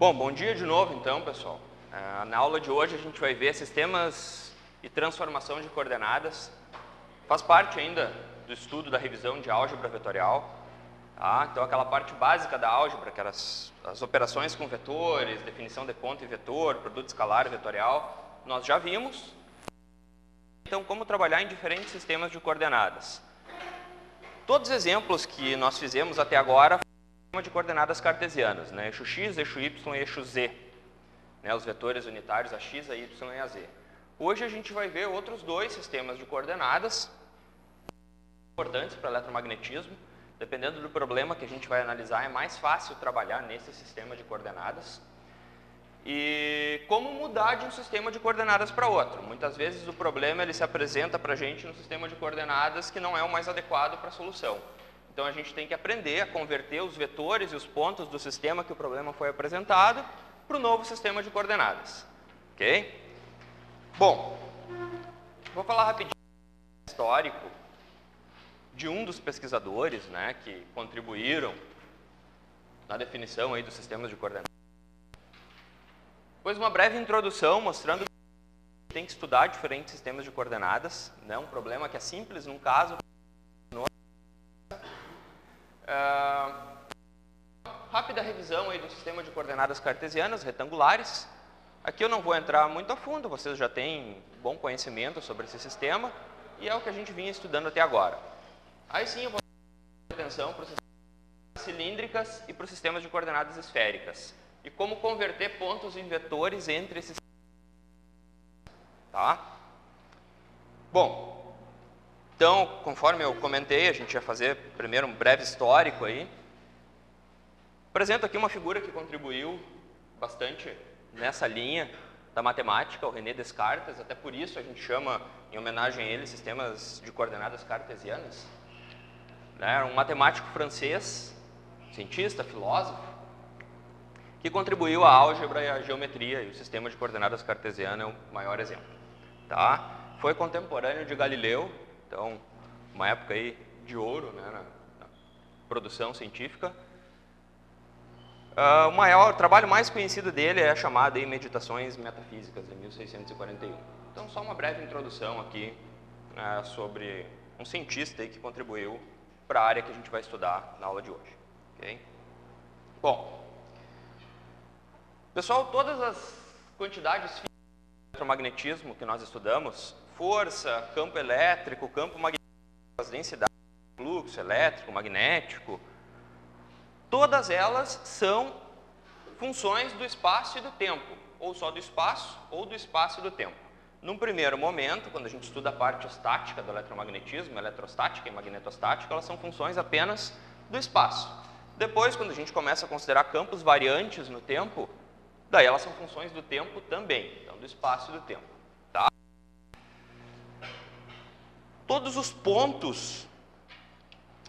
Bom dia de novo então, pessoal. Na aula de hoje a gente vai ver sistemas e transformação de coordenadas. Faz parte ainda do estudo da revisão de álgebra vetorial. Tá? Então aquela parte básica da álgebra, que eram as operações com vetores, definição de ponto e vetor, produto escalar e vetorial, nós já vimos. Então como trabalhar em diferentes sistemas de coordenadas. Todos os exemplos que nós fizemos até agora de coordenadas cartesianas, né? Eixo x, eixo y e eixo z, né? Os vetores unitários a x, a y e a z. Hoje a gente vai ver outros dois sistemas de coordenadas importantes para eletromagnetismo. Dependendo do problema que a gente vai analisar, é mais fácil trabalhar nesse sistema de coordenadas. E como mudar de um sistema de coordenadas para outro. Muitas vezes o problema ele se apresenta para a gente no sistema de coordenadas que não é o mais adequado para a solução. Então a gente tem que aprender a converter os vetores e os pontos do sistema que o problema foi apresentado para o novo sistema de coordenadas. Ok? Bom, vou falar rapidinho do histórico de um dos pesquisadores, né, que contribuíram na definição aí dos sistemas de coordenadas. Depois uma breve introdução mostrando que tem que estudar diferentes sistemas de coordenadas, né, um problema que é simples num caso. Rápida revisão aí do sistema de coordenadas cartesianas retangulares. Aqui eu não vou entrar muito a fundo, vocês já têm bom conhecimento sobre esse sistema e é o que a gente vinha estudando até agora. Aí sim eu vou dar atenção para os sistemas cilíndricas e para os sistemas de coordenadas esféricas e como converter pontos em vetores entre esses sistemas. Tá? Bom, então, conforme eu comentei, a gente vai fazer primeiro um breve histórico aí. Apresento aqui uma figura que contribuiu bastante nessa linha da matemática, o René Descartes, até por isso a gente chama, em homenagem a ele, sistemas de coordenadas cartesianas. Era um matemático francês, cientista, filósofo, que contribuiu à álgebra e à geometria, e o sistema de coordenadas cartesiano é o maior exemplo. Tá? Foi contemporâneo de Galileu, então, uma época aí de ouro, né, na produção científica. O trabalho mais conhecido dele é chamado aí Meditações Metafísicas, de 1641. Então, só uma breve introdução aqui, né, sobre um cientista aí que contribuiu para a área que a gente vai estudar na aula de hoje. Okay? Bom, pessoal, todas as quantidades físicas de eletromagnetismo que nós estudamos, força, campo elétrico, campo magnético, as densidades, fluxo elétrico, magnético, todas elas são funções do espaço e do tempo, ou só do espaço ou do espaço e do tempo. Num primeiro momento, quando a gente estuda a parte estática do eletromagnetismo, eletrostática e magnetostática, elas são funções apenas do espaço. Depois, quando a gente começa a considerar campos variantes no tempo, daí elas são funções do tempo também, então do espaço e do tempo. Tá? Todos os pontos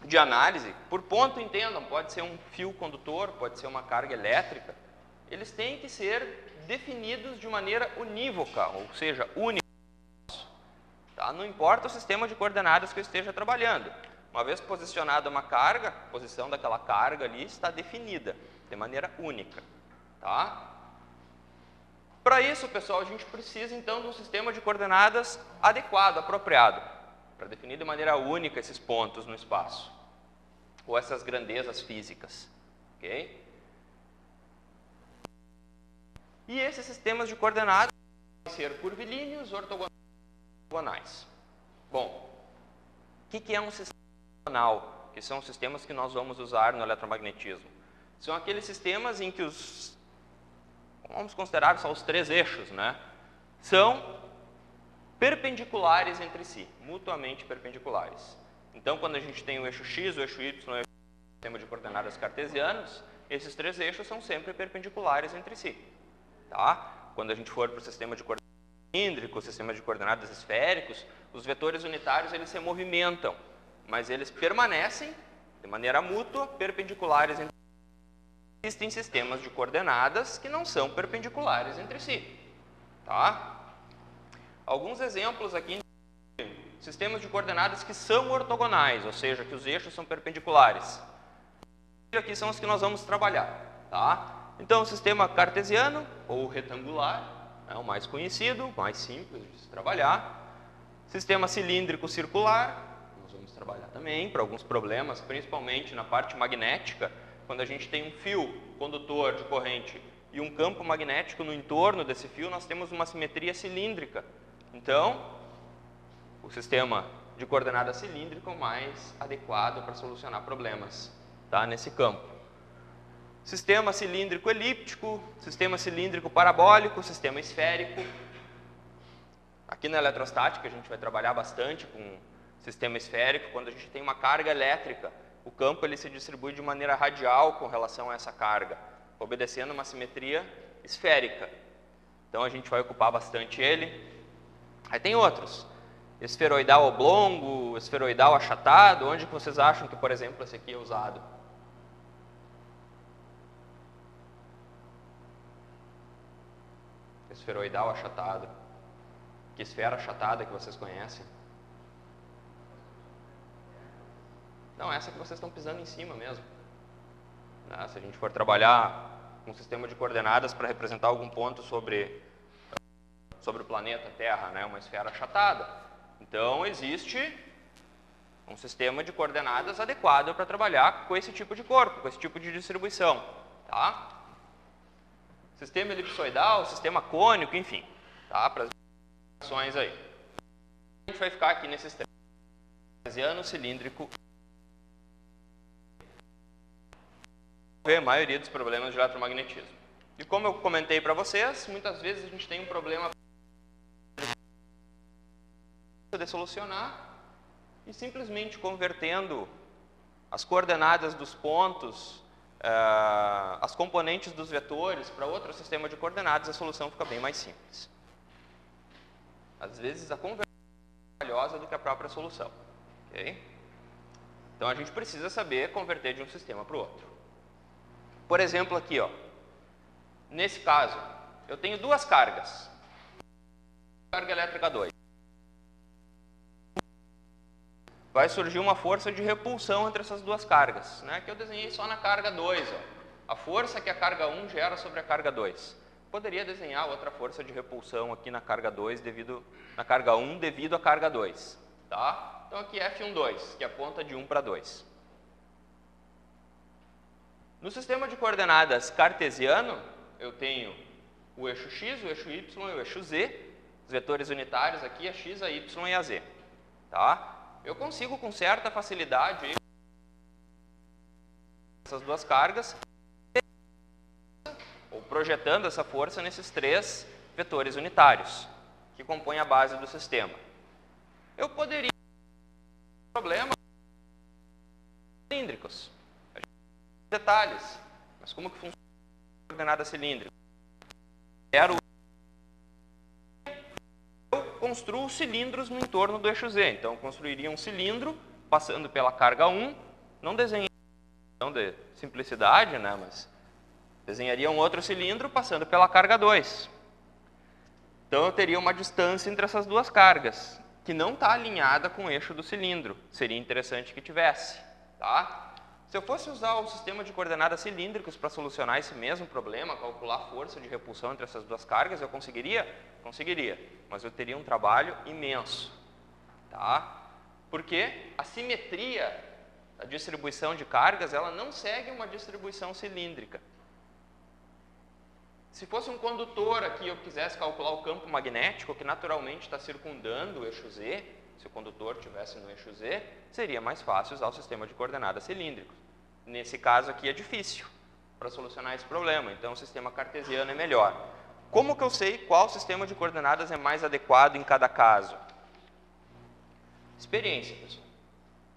de análise, por ponto entendam, pode ser um fio condutor, pode ser uma carga elétrica, eles têm que ser definidos de maneira unívoca, ou seja, única. Tá? Não importa o sistema de coordenadas que eu esteja trabalhando. Uma vez posicionada uma carga, a posição daquela carga ali está definida de maneira única. Tá? Para isso, pessoal, a gente precisa então de um sistema de coordenadas adequado, apropriado, para definir de maneira única esses pontos no espaço, ou essas grandezas físicas. Okay? E esses sistemas de coordenadas podem ser curvilíneos, ortogonais. Bom, o que é um sistema ortogonal? Que são os sistemas que nós vamos usar no eletromagnetismo. São aqueles sistemas em que vamos considerar só os três eixos, né? São perpendiculares entre si, mutuamente perpendiculares. Então, quando a gente tem o eixo x, o eixo y, o eixo sistema de coordenadas cartesianos, esses três eixos são sempre perpendiculares entre si. Tá? Quando a gente for para o sistema de coordenadas cilíndricos, sistema de coordenadas esféricos, os vetores unitários eles se movimentam, mas eles permanecem de maneira mútua perpendiculares entre si. Existem sistemas de coordenadas que não são perpendiculares entre si. Tá? Alguns exemplos aqui de sistemas de coordenadas que são ortogonais, ou seja, que os eixos são perpendiculares. Aqui são os que nós vamos trabalhar. Tá? Então, o sistema cartesiano ou retangular é o mais conhecido, mais simples de se trabalhar. Sistema cilíndrico circular, nós vamos trabalhar também para alguns problemas, principalmente na parte magnética, quando a gente tem um fio condutor de corrente e um campo magnético no entorno desse fio, nós temos uma simetria cilíndrica. Então, o sistema de coordenada cilíndrico é o mais adequado para solucionar problemas, tá, nesse campo. Sistema cilíndrico elíptico, sistema cilíndrico parabólico, sistema esférico. Aqui na eletrostática a gente vai trabalhar bastante com sistema esférico, quando a gente tem uma carga elétrica, o campo ele se distribui de maneira radial com relação a essa carga, obedecendo uma simetria esférica. Então a gente vai ocupar bastante ele. Aí tem outros, esferoidal oblongo, esferoidal achatado. Onde que vocês acham que, por exemplo, esse aqui é usado? Esferoidal achatado. Que esfera achatada que vocês conhecem? Não, essa que vocês estão pisando em cima mesmo. Se a gente for trabalhar um sistema de coordenadas para representar algum ponto sobre o planeta Terra, né, uma esfera achatada. Então, existe um sistema de coordenadas adequado para trabalhar com esse tipo de corpo, com esse tipo de distribuição. Tá? Sistema elipsoidal, sistema cônico, enfim. Tá? Para as ações aí. A gente vai ficar aqui nesses três: cartesiano, cilíndrico. A maioria dos problemas de eletromagnetismo. E como eu comentei para vocês, muitas vezes a gente tem um problema de solucionar e simplesmente convertendo as coordenadas dos pontos, as componentes dos vetores para outro sistema de coordenadas, a solução fica bem mais simples. Às vezes a conversão é mais valiosa do que a própria solução. Okay? Então a gente precisa saber converter de um sistema para o outro. Por exemplo, aqui, ó, nesse caso, eu tenho duas cargas. Carga elétrica 2. Vai surgir uma força de repulsão entre essas duas cargas, né, que eu desenhei só na carga 2. Ó. A força que a carga 1 gera sobre a carga 2. Poderia desenhar outra força de repulsão aqui na carga 2 na carga 1 devido à carga 2. Tá? Então aqui F12, que aponta de 1 para 2. No sistema de coordenadas cartesiano, eu tenho o eixo x, o eixo y e o eixo z. Os vetores unitários aqui, a x, a y e a z. Tá? Eu consigo com certa facilidade essas duas cargas, ou projetando essa força nesses três vetores unitários, que compõem a base do sistema. Eu poderia ter problemas cilíndricos. Detalhes, mas como que funciona a coordenada cilíndrica? Eu construo cilindros no entorno do eixo Z. Então, eu construiria um cilindro passando pela carga 1, não desenhei de simplicidade, né, mas desenharia um outro cilindro passando pela carga 2. Então, eu teria uma distância entre essas duas cargas, que não está alinhada com o eixo do cilindro. Seria interessante que tivesse. Tá? Se eu fosse usar o sistema de coordenadas cilíndricos para solucionar esse mesmo problema, calcular a força de repulsão entre essas duas cargas, eu conseguiria? Conseguiria, mas eu teria um trabalho imenso. Tá? Porque a simetria da distribuição de cargas, ela não segue uma distribuição cilíndrica. Se fosse um condutor aqui, eu quisesse calcular o campo magnético que naturalmente está circundando o eixo Z, se o condutor estivesse no eixo Z, seria mais fácil usar o sistema de coordenadas cilíndricos. Nesse caso aqui é difícil para solucionar esse problema, então o sistema cartesiano é melhor. Como que eu sei qual sistema de coordenadas é mais adequado em cada caso? Experiência, pessoal.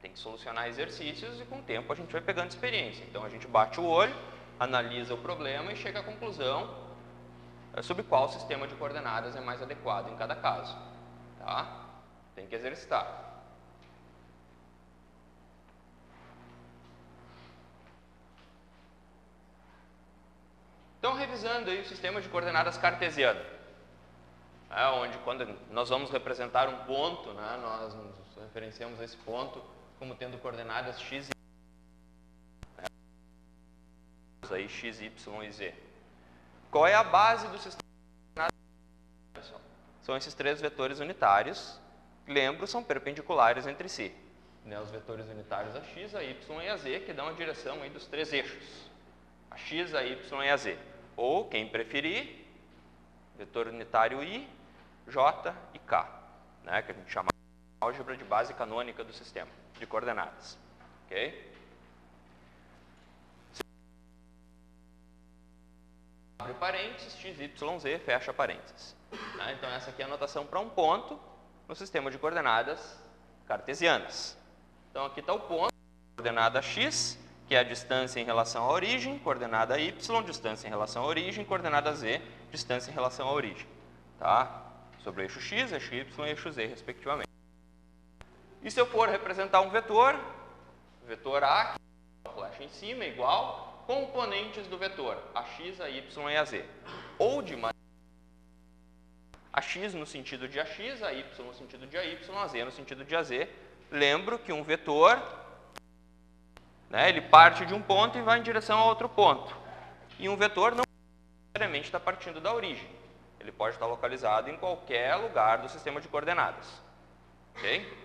Tem que solucionar exercícios e com o tempo a gente vai pegando experiência. Então a gente bate o olho, analisa o problema e chega à conclusão sobre qual sistema de coordenadas é mais adequado em cada caso. Tá? Tem que exercitar. Então, revisando aí o sistema de coordenadas cartesiano, onde quando nós vamos representar um ponto, né, nós nos referenciamos a esse ponto como tendo coordenadas x e aí x, y e z. Qual é a base do sistema de coordenadas, pessoal? São esses três vetores unitários, lembro, são perpendiculares entre si. Né, os vetores unitários a x, a y e a z, que dão a direção aí dos três eixos. A x, a y e a z. Ou, quem preferir, vetor unitário i, j e k, né, que a gente chama de álgebra de base canônica do sistema de coordenadas. Ok? Abre parênteses, x, y, z, fecha parênteses. Né, então, essa aqui é a notação para um ponto no sistema de coordenadas cartesianas. Então, aqui está o ponto, coordenada x, que é a distância em relação à origem, coordenada y, distância em relação à origem, coordenada z, distância em relação à origem. Tá? Sobre o eixo x, eixo y e eixo z, respectivamente. E se eu for representar um vetor, vetor A, que é uma flecha em cima, é igual, componentes do vetor, a x, a y e a z. Ou de maneira a x no sentido de ax, a y no sentido de ay, a z no sentido de az. Lembro que um vetor, né, ele parte de um ponto e vai em direção a outro ponto. E um vetor não necessariamente está partindo da origem. Ele pode estar localizado em qualquer lugar do sistema de coordenadas. Ok?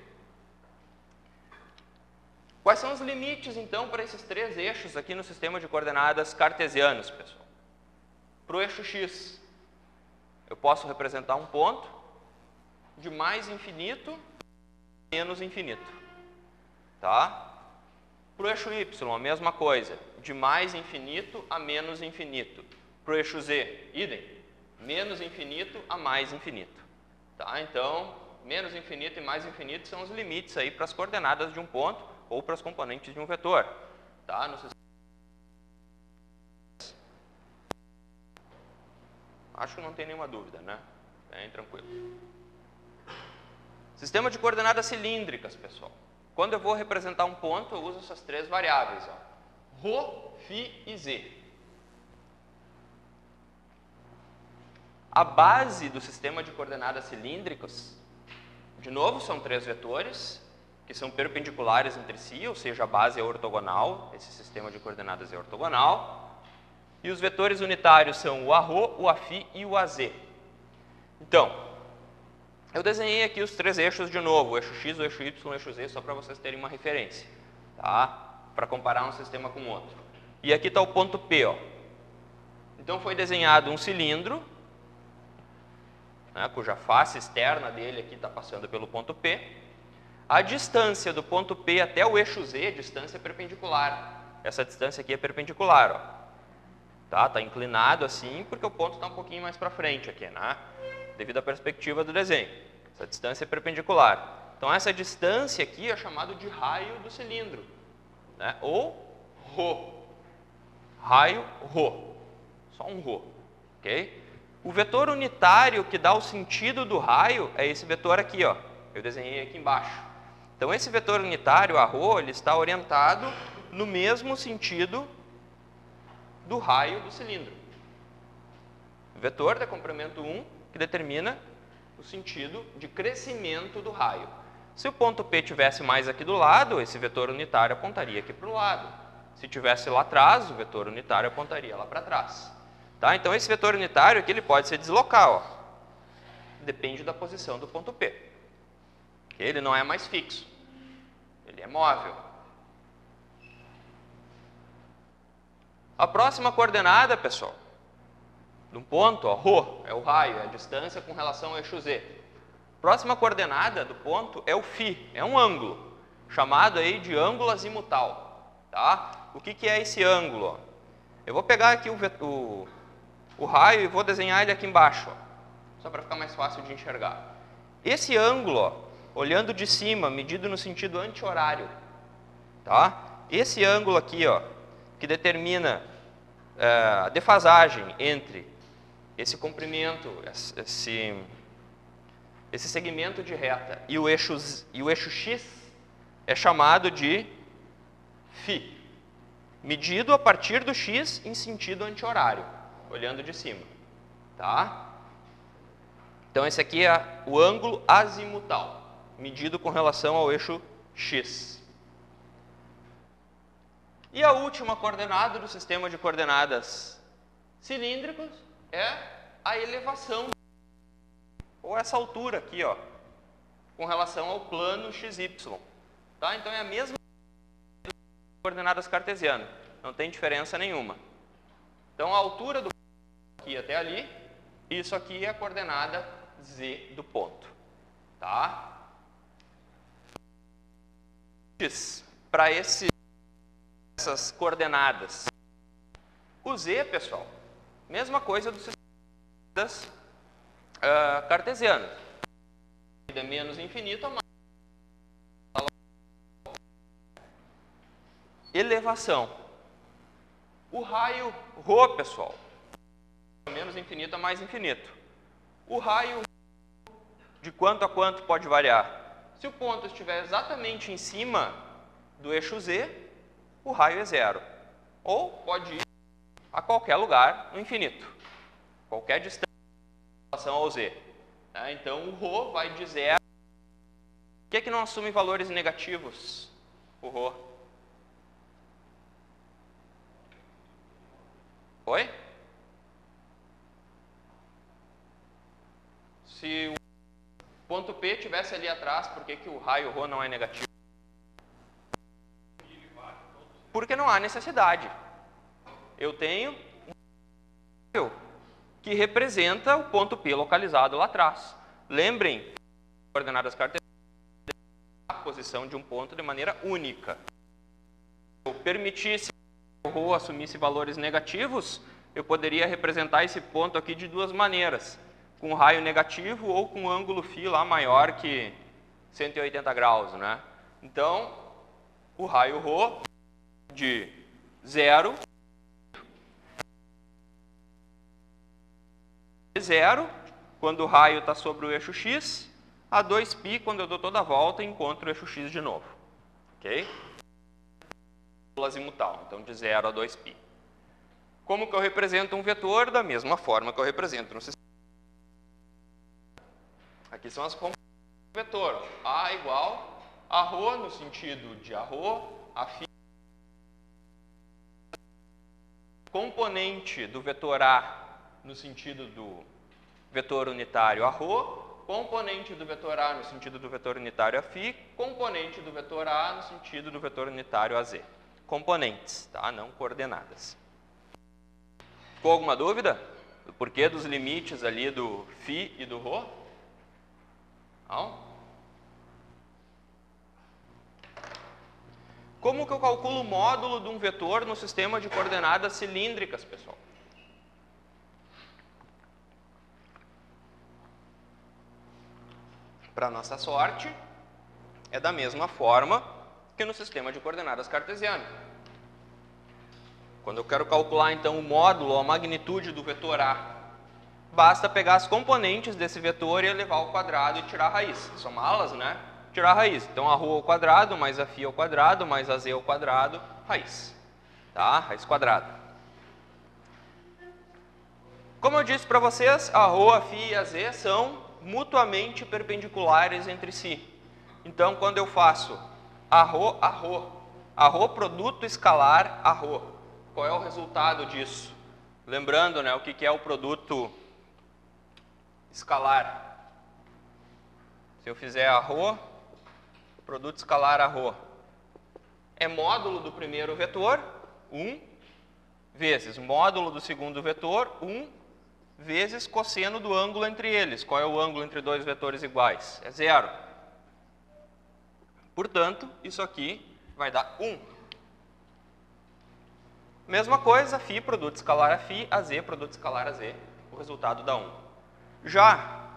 Quais são os limites, então, para esses três eixos aqui no sistema de coordenadas cartesianos, pessoal? Para o eixo x, eu posso representar um ponto de mais infinito a menos infinito. Tá? Para o eixo y, a mesma coisa, de mais infinito a menos infinito. Para o eixo z, idem, menos infinito a mais infinito. Tá? Então, menos infinito e mais infinito são os limites aí para as coordenadas de um ponto ou para as componentes de um vetor. Tá? No sistema... Acho que não tem nenhuma dúvida, né? Bem tranquilo. Sistema de coordenadas cilíndricas, pessoal. Quando eu vou representar um ponto, eu uso essas três variáveis. Ó. Rho, φ e z. A base do sistema de coordenadas cilíndricas, de novo, são três vetores, que são perpendiculares entre si, ou seja, a base é ortogonal, esse sistema de coordenadas é ortogonal. E os vetores unitários são o arro, o aφ e o az. Então, eu desenhei aqui os três eixos de novo, o eixo x, o eixo y e o eixo z, só para vocês terem uma referência, tá? Para comparar um sistema com outro. E aqui está o ponto P. Ó. Então, foi desenhado um cilindro, né, cuja face externa dele aqui está passando pelo ponto P. A distância do ponto P até o eixo z é distância perpendicular. Essa distância aqui é perpendicular. Ó. Tá inclinado assim, porque o ponto está um pouquinho mais para frente aqui, né? Devido à perspectiva do desenho. Essa distância é perpendicular. Então, essa distância aqui é chamada de raio do cilindro, né? Ou ρ. Raio ρ. Só um ρ. Ok? O vetor unitário que dá o sentido do raio é esse vetor aqui, ó. Eu desenhei aqui embaixo. Então, esse vetor unitário, a ρ, ele está orientado no mesmo sentido do raio do cilindro. O vetor de comprimento 1 que determina o sentido de crescimento do raio. Se o ponto P tivesse mais aqui do lado, esse vetor unitário apontaria aqui para o lado. Se tivesse lá atrás, o vetor unitário apontaria lá para trás. Tá? Então, esse vetor unitário aqui ele pode se deslocar. Ó. Depende da posição do ponto P. Ele não é mais fixo. Ele é móvel. A próxima coordenada, pessoal, de um ponto, ó, ρ, é o raio, é a distância com relação ao eixo z. Próxima coordenada do ponto é o φ, é um ângulo, chamado aí de ângulo azimutal. Tá? O que é esse ângulo? Ó? Eu vou pegar aqui o raio e vou desenhar ele aqui embaixo, ó, só para ficar mais fácil de enxergar. Esse ângulo, ó, olhando de cima, medido no sentido anti-horário. Tá? Esse ângulo aqui, ó, que determina a defasagem entre esse comprimento, esse segmento de reta e o eixo x é chamado de φ, medido a partir do x em sentido anti-horário, olhando de cima. Tá? Então, esse aqui é o ângulo azimutal, medido com relação ao eixo x. E a última coordenada do sistema de coordenadas cilíndricos é a elevação, ou essa altura aqui, ó, com relação ao plano XY. Tá? Então é a mesma coordenadas cartesianas, não tem diferença nenhuma. Então a altura do ponto aqui até ali, isso aqui é a coordenada Z do ponto. Tá? Para essas coordenadas. O Z, pessoal, mesma coisa do sistema cartesiano. É menos infinito a mais. Elevação. O raio ρ, pessoal, menos infinito a mais infinito. O raio de quanto a quanto pode variar? Se o ponto estiver exatamente em cima do eixo Z, o raio é zero. Ou pode ir a qualquer lugar no infinito. Qualquer distância em relação ao Z. Tá? Então, o ρ vai de zero. Por que não assume valores negativos, o ρ? Oi? Se o ponto P estivesse ali atrás, por que o raio ρ não é negativo? Porque não há necessidade. Eu tenho um que representa o ponto P localizado lá atrás. Lembrem, coordenadas cartesianas, a posição de um ponto de maneira única. Se eu permitisse que o ρ assumisse valores negativos, eu poderia representar esse ponto aqui de duas maneiras. Com raio negativo ou com ângulo φ lá maior que 180 graus, né? Então, o raio ρ de zero quando o raio está sobre o eixo x, a 2π quando eu dou toda a volta e encontro o eixo x de novo. Ok? Azimutal, então de 0 a 2π. Como que eu represento um vetor? Da mesma forma que eu represento no sistema. Aqui são as componentes do vetor. A igual a ρ no sentido de a ρ, a φ. Componente do vetor A no sentido do vetor unitário a ρ, componente do vetor A no sentido do vetor unitário a φ, componente do vetor A no sentido do vetor unitário a z. Componentes, tá? Não coordenadas. Ficou alguma dúvida? Do porquê dos limites ali do φ e do ρ? Não? Como que eu calculo o módulo de um vetor no sistema de coordenadas cilíndricas, pessoal? Para nossa sorte, é da mesma forma que no sistema de coordenadas cartesiano. Quando eu quero calcular, então, o módulo, a magnitude do vetor A, basta pegar as componentes desse vetor e elevar ao quadrado e tirar a raiz. Somá-las, né? Tirar a raiz. Então, a ρ ao quadrado, mais a φ ao quadrado, mais a z ao quadrado, raiz. Tá? Raiz quadrada. Como eu disse para vocês, a ρ, a φ e a z são mutuamente perpendiculares entre si. Então, quando eu faço a ρ produto escalar a ρ, qual é o resultado disso? Lembrando, né, o que é o produto escalar. Se eu fizer a ρ, produto escalar a ρ, é módulo do primeiro vetor, 1, vezes módulo do segundo vetor, 1, vezes cosseno do ângulo entre eles. Qual é o ângulo entre dois vetores iguais? É 0. Portanto, isso aqui vai dar 1. Mesma coisa, φ produto escalar a φ, a z produto escalar a z. O resultado dá 1. Já,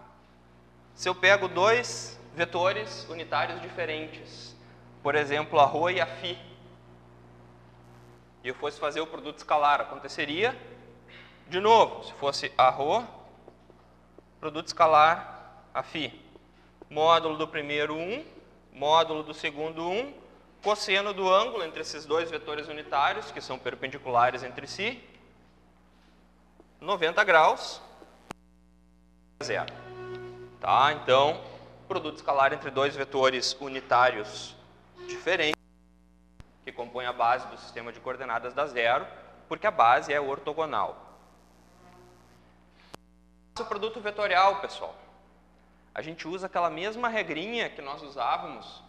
se eu pego dois vetores unitários diferentes, por exemplo, a ρ e a φ, e eu fosse fazer o produto escalar, aconteceria, de novo, se fosse a ρ, produto escalar a φ, módulo do primeiro 1, módulo do segundo 1, cosseno do ângulo entre esses dois vetores unitários, que são perpendiculares entre si, 90 graus, 0. Tá? Então, produto escalar entre dois vetores unitários diferentes, que compõem a base do sistema de coordenadas dá 0, porque a base é ortogonal. o produto vetorial, pessoal? A gente usa aquela mesma regrinha que nós usávamos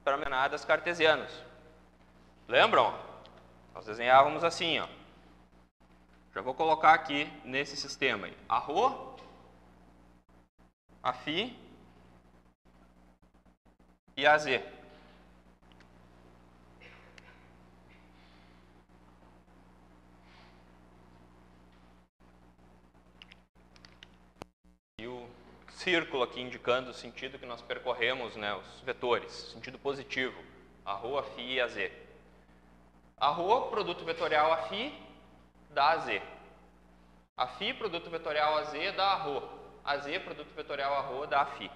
para coordenadas cartesianas. Lembram? Nós desenhávamos assim, ó. Já vou colocar aqui nesse sistema aí. A ρ, a φ e a z. E o círculo aqui indicando o sentido que nós percorremos, né, os vetores, sentido positivo, a ρ, a φ e a z. A ρ, produto vetorial a φ, dá a z. A φ, produto vetorial a z, dá a ρ. A z, produto vetorial a ρ, dá a φ.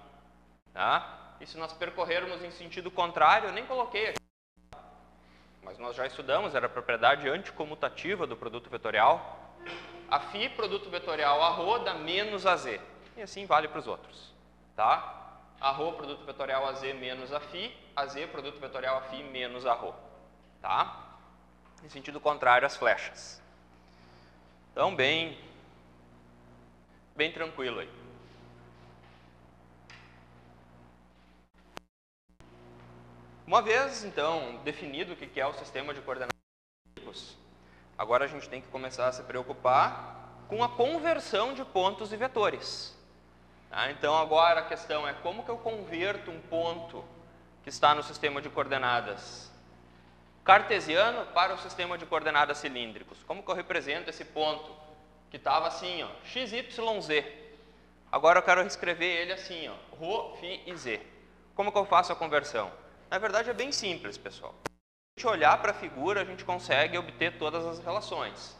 Tá? E se nós percorrermos em sentido contrário, eu nem coloquei aqui, mas nós já estudamos, era a propriedade anticomutativa do produto vetorial. A φ, produto vetorial a ρ, dá menos a z. E assim vale para os outros. Tá? A ρ, produto vetorial a z, menos a φ. A z, produto vetorial a φ, menos a ρ. Tá? Em sentido contrário às flechas. Então, bem tranquilo aí. Uma vez, então, definido o que é o sistema de coordenadas, agora a gente tem que começar a se preocupar com a conversão de pontos e vetores. Tá? Então, agora a questão é como que eu converto um ponto que está no sistema de coordenadas cartesiano para o sistema de coordenadas cilíndricos. Como que eu represento esse ponto que estava assim, ó, x, y, z. Agora eu quero escrever ele assim, ó, ρ, φ e z. Como que eu faço a conversão? Na verdade é bem simples, pessoal. Se a gente olhar para a figura, a gente consegue obter todas as relações.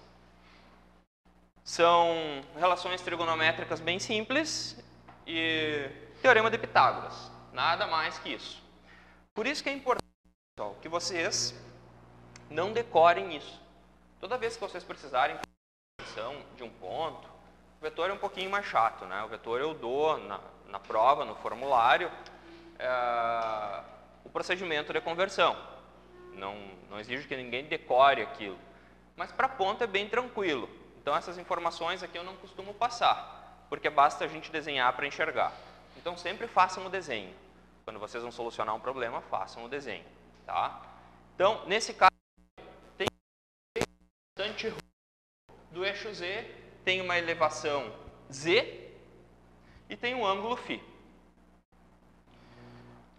São relações trigonométricas bem simples e teorema de Pitágoras. Nada mais que isso. Por isso que é importante, pessoal, que vocês não decorem isso. Toda vez que vocês precisarem de um ponto, o vetor é um pouquinho mais chato, né? O vetor eu dou na prova, no formulário, o procedimento de conversão. Não exige que ninguém decore aquilo. Mas para ponto é bem tranquilo. Então essas informações aqui eu não costumo passar, porque basta a gente desenhar para enxergar. Então sempre façam o desenho. Quando vocês vão solucionar um problema, façam o desenho. Tá? Então, nesse caso, tem constante ρ do eixo z, tem uma elevação z e tem um ângulo φ.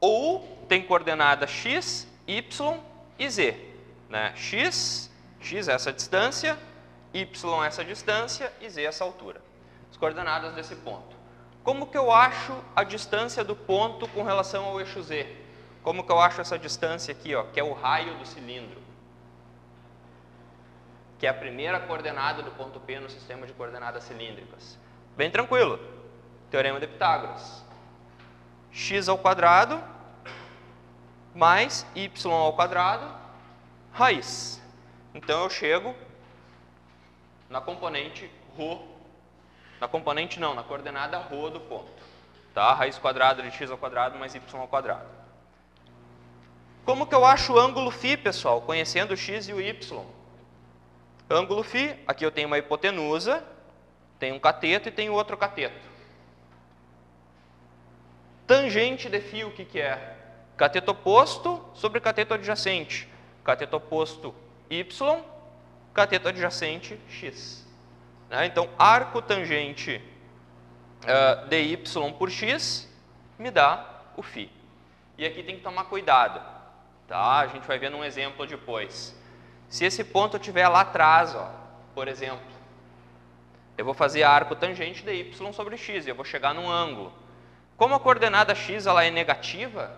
Ou tem coordenada x, y e z. Né? X é essa distância, y essa distância e z essa altura. As coordenadas desse ponto. Como que eu acho a distância do ponto com relação ao eixo z? Como que eu acho essa distância aqui, ó, que é o raio do cilindro? Que é a primeira coordenada do ponto P no sistema de coordenadas cilíndricas. Bem tranquilo. Teorema de Pitágoras. X ao quadrado mais y ao quadrado raiz. Então eu chego na componente ρ, na coordenada ρ do ponto. Tá? Raiz quadrada de x ao quadrado mais y ao quadrado. Como que eu acho o ângulo φ, pessoal? Conhecendo o x e o y. Ângulo φ, aqui eu tenho uma hipotenusa, tenho um cateto e tenho outro cateto. Tangente de φ, o que é? Cateto oposto sobre cateto adjacente. Cateto oposto y, cateto adjacente x. Então, arco tangente de y por x me dá o φ. E aqui tem que tomar cuidado. Tá? A gente vai ver num exemplo depois. Se esse ponto estiver lá atrás, ó, por exemplo, eu vou fazer arco tangente de y sobre x, e eu vou chegar num ângulo. Como a coordenada x ela é negativa,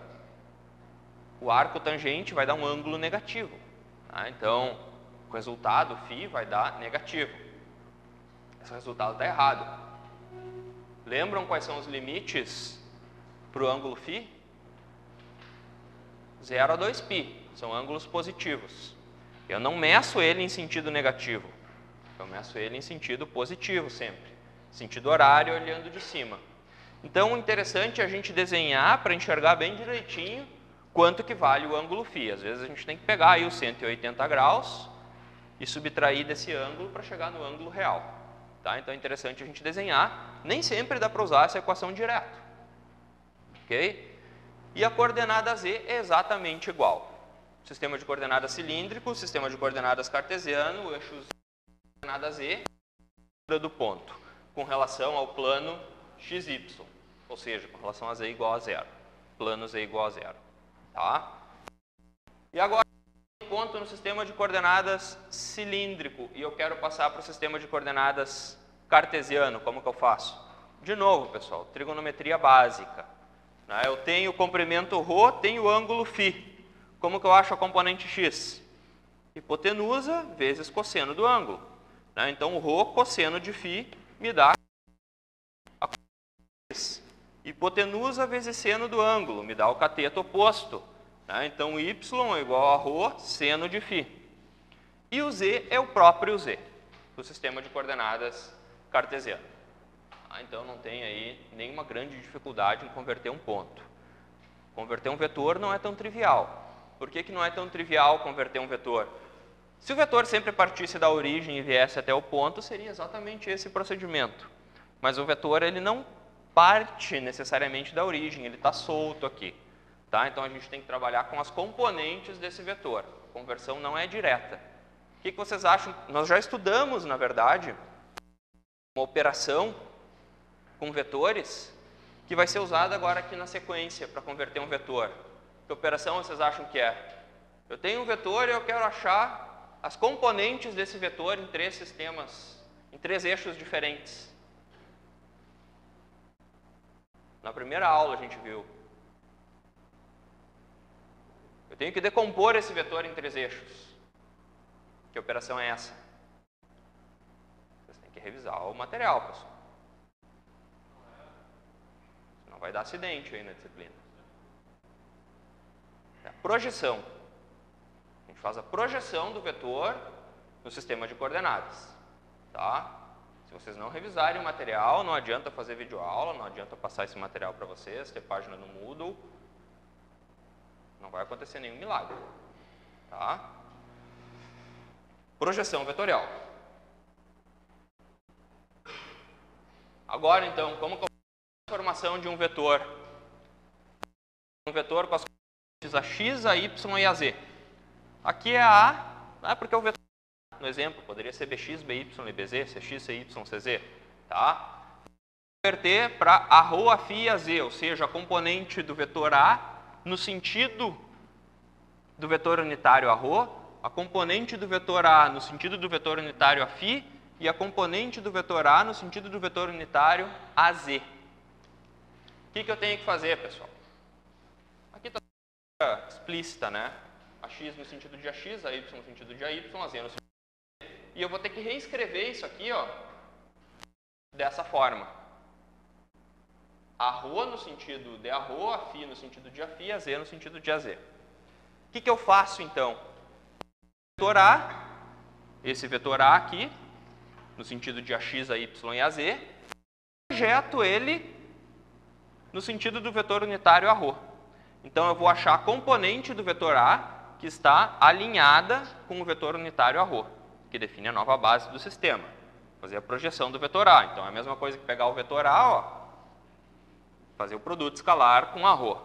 o arco tangente vai dar um ângulo negativo. Tá? Então, o resultado, φ, vai dar negativo. Esse resultado está errado. Lembram quais são os limites para o ângulo φ? 0 a 2π, são ângulos positivos. Eu não meço ele em sentido negativo, eu meço ele em sentido positivo sempre. Sentido horário olhando de cima. Então, o interessante é a gente desenhar para enxergar bem direitinho quanto que vale o ângulo φ. Às vezes a gente tem que pegar aí os 180 graus e subtrair desse ângulo para chegar no ângulo real. Tá? Então é interessante a gente desenhar. Nem sempre dá para usar essa equação direto. Ok? E a coordenada z é exatamente igual. Sistema de coordenadas cilíndrico, sistema de coordenadas cartesiano, o eixo z, coordenada z, do ponto, com relação ao plano xy, ou seja, com relação a z igual a zero. Plano z igual a zero. Tá? E agora, ponto no sistema de coordenadas cilíndrico e eu quero passar para o sistema de coordenadas cartesiano, como que eu faço? De novo, pessoal, trigonometria básica. Né? Eu tenho o comprimento ρ, tenho o ângulo φ. Como que eu acho a componente x? Hipotenusa vezes cosseno do ângulo. Né? Então, o ρ cosseno de φ me dá a x. Hipotenusa vezes seno do ângulo me dá o cateto oposto. Então, y é igual a ρ seno de φ. E o z é o próprio z, do sistema de coordenadas cartesiano. Então, não tem aí nenhuma grande dificuldade em converter um ponto. Converter um vetor não é tão trivial. Por que não é tão trivial converter um vetor? Se o vetor sempre partisse da origem e viesse até o ponto, seria exatamente esse procedimento. Mas o vetor ele não parte necessariamente da origem, ele está solto aqui. Tá? Então, a gente tem que trabalhar com as componentes desse vetor. A conversão não é direta. O que vocês acham? Nós já estudamos, na verdade, uma operação com vetores que vai ser usada agora aqui na sequência para converter um vetor. Que operação vocês acham que é? Eu tenho um vetor e eu quero achar as componentes desse vetor em três sistemas, em três eixos diferentes. Na primeira aula a gente viu. Eu tenho que decompor esse vetor em três eixos. Que operação é essa? Vocês têm que revisar o material, pessoal. Senão vai dar acidente aí na disciplina. É a projeção. A gente faz a projeção do vetor no sistema de coordenadas. Tá? Se vocês não revisarem o material, não adianta fazer videoaula, não adianta passar esse material para vocês, ter página no Moodle. Não vai acontecer nenhum milagre. Tá? Projeção vetorial. Agora, então, como que eu faço a transformação de um vetor? Um vetor com as componentes a x, a y e a z. Aqui é a A, porque o vetor, no exemplo, poderia ser bx, by e bz, cx, cy, cz. Tá? Converter para a ρ, a φ e a z, ou seja, a componente do vetor A no sentido do vetor unitário a ρ, a componente do vetor A no sentido do vetor unitário a φ e a componente do vetor A no sentido do vetor unitário a z. O que eu tenho que fazer, pessoal? Aqui está explícita, né? A x no sentido de ax, a y no sentido de ay, a z no sentido de z. E eu vou ter que reescrever isso aqui, ó, dessa forma. A ρ no sentido de a ρ, a φ no sentido de a φ, a z no sentido de a z. O que eu faço, então? Vetor A, esse vetor A aqui, no sentido de ax, a y e a z, projeto ele no sentido do vetor unitário a ρ. Então, eu vou achar a componente do vetor A que está alinhada com o vetor unitário a ρ, que define a nova base do sistema. Fazer a projeção do vetor A. Então, é a mesma coisa que pegar o vetor A, ó, fazer o produto escalar com a ρ.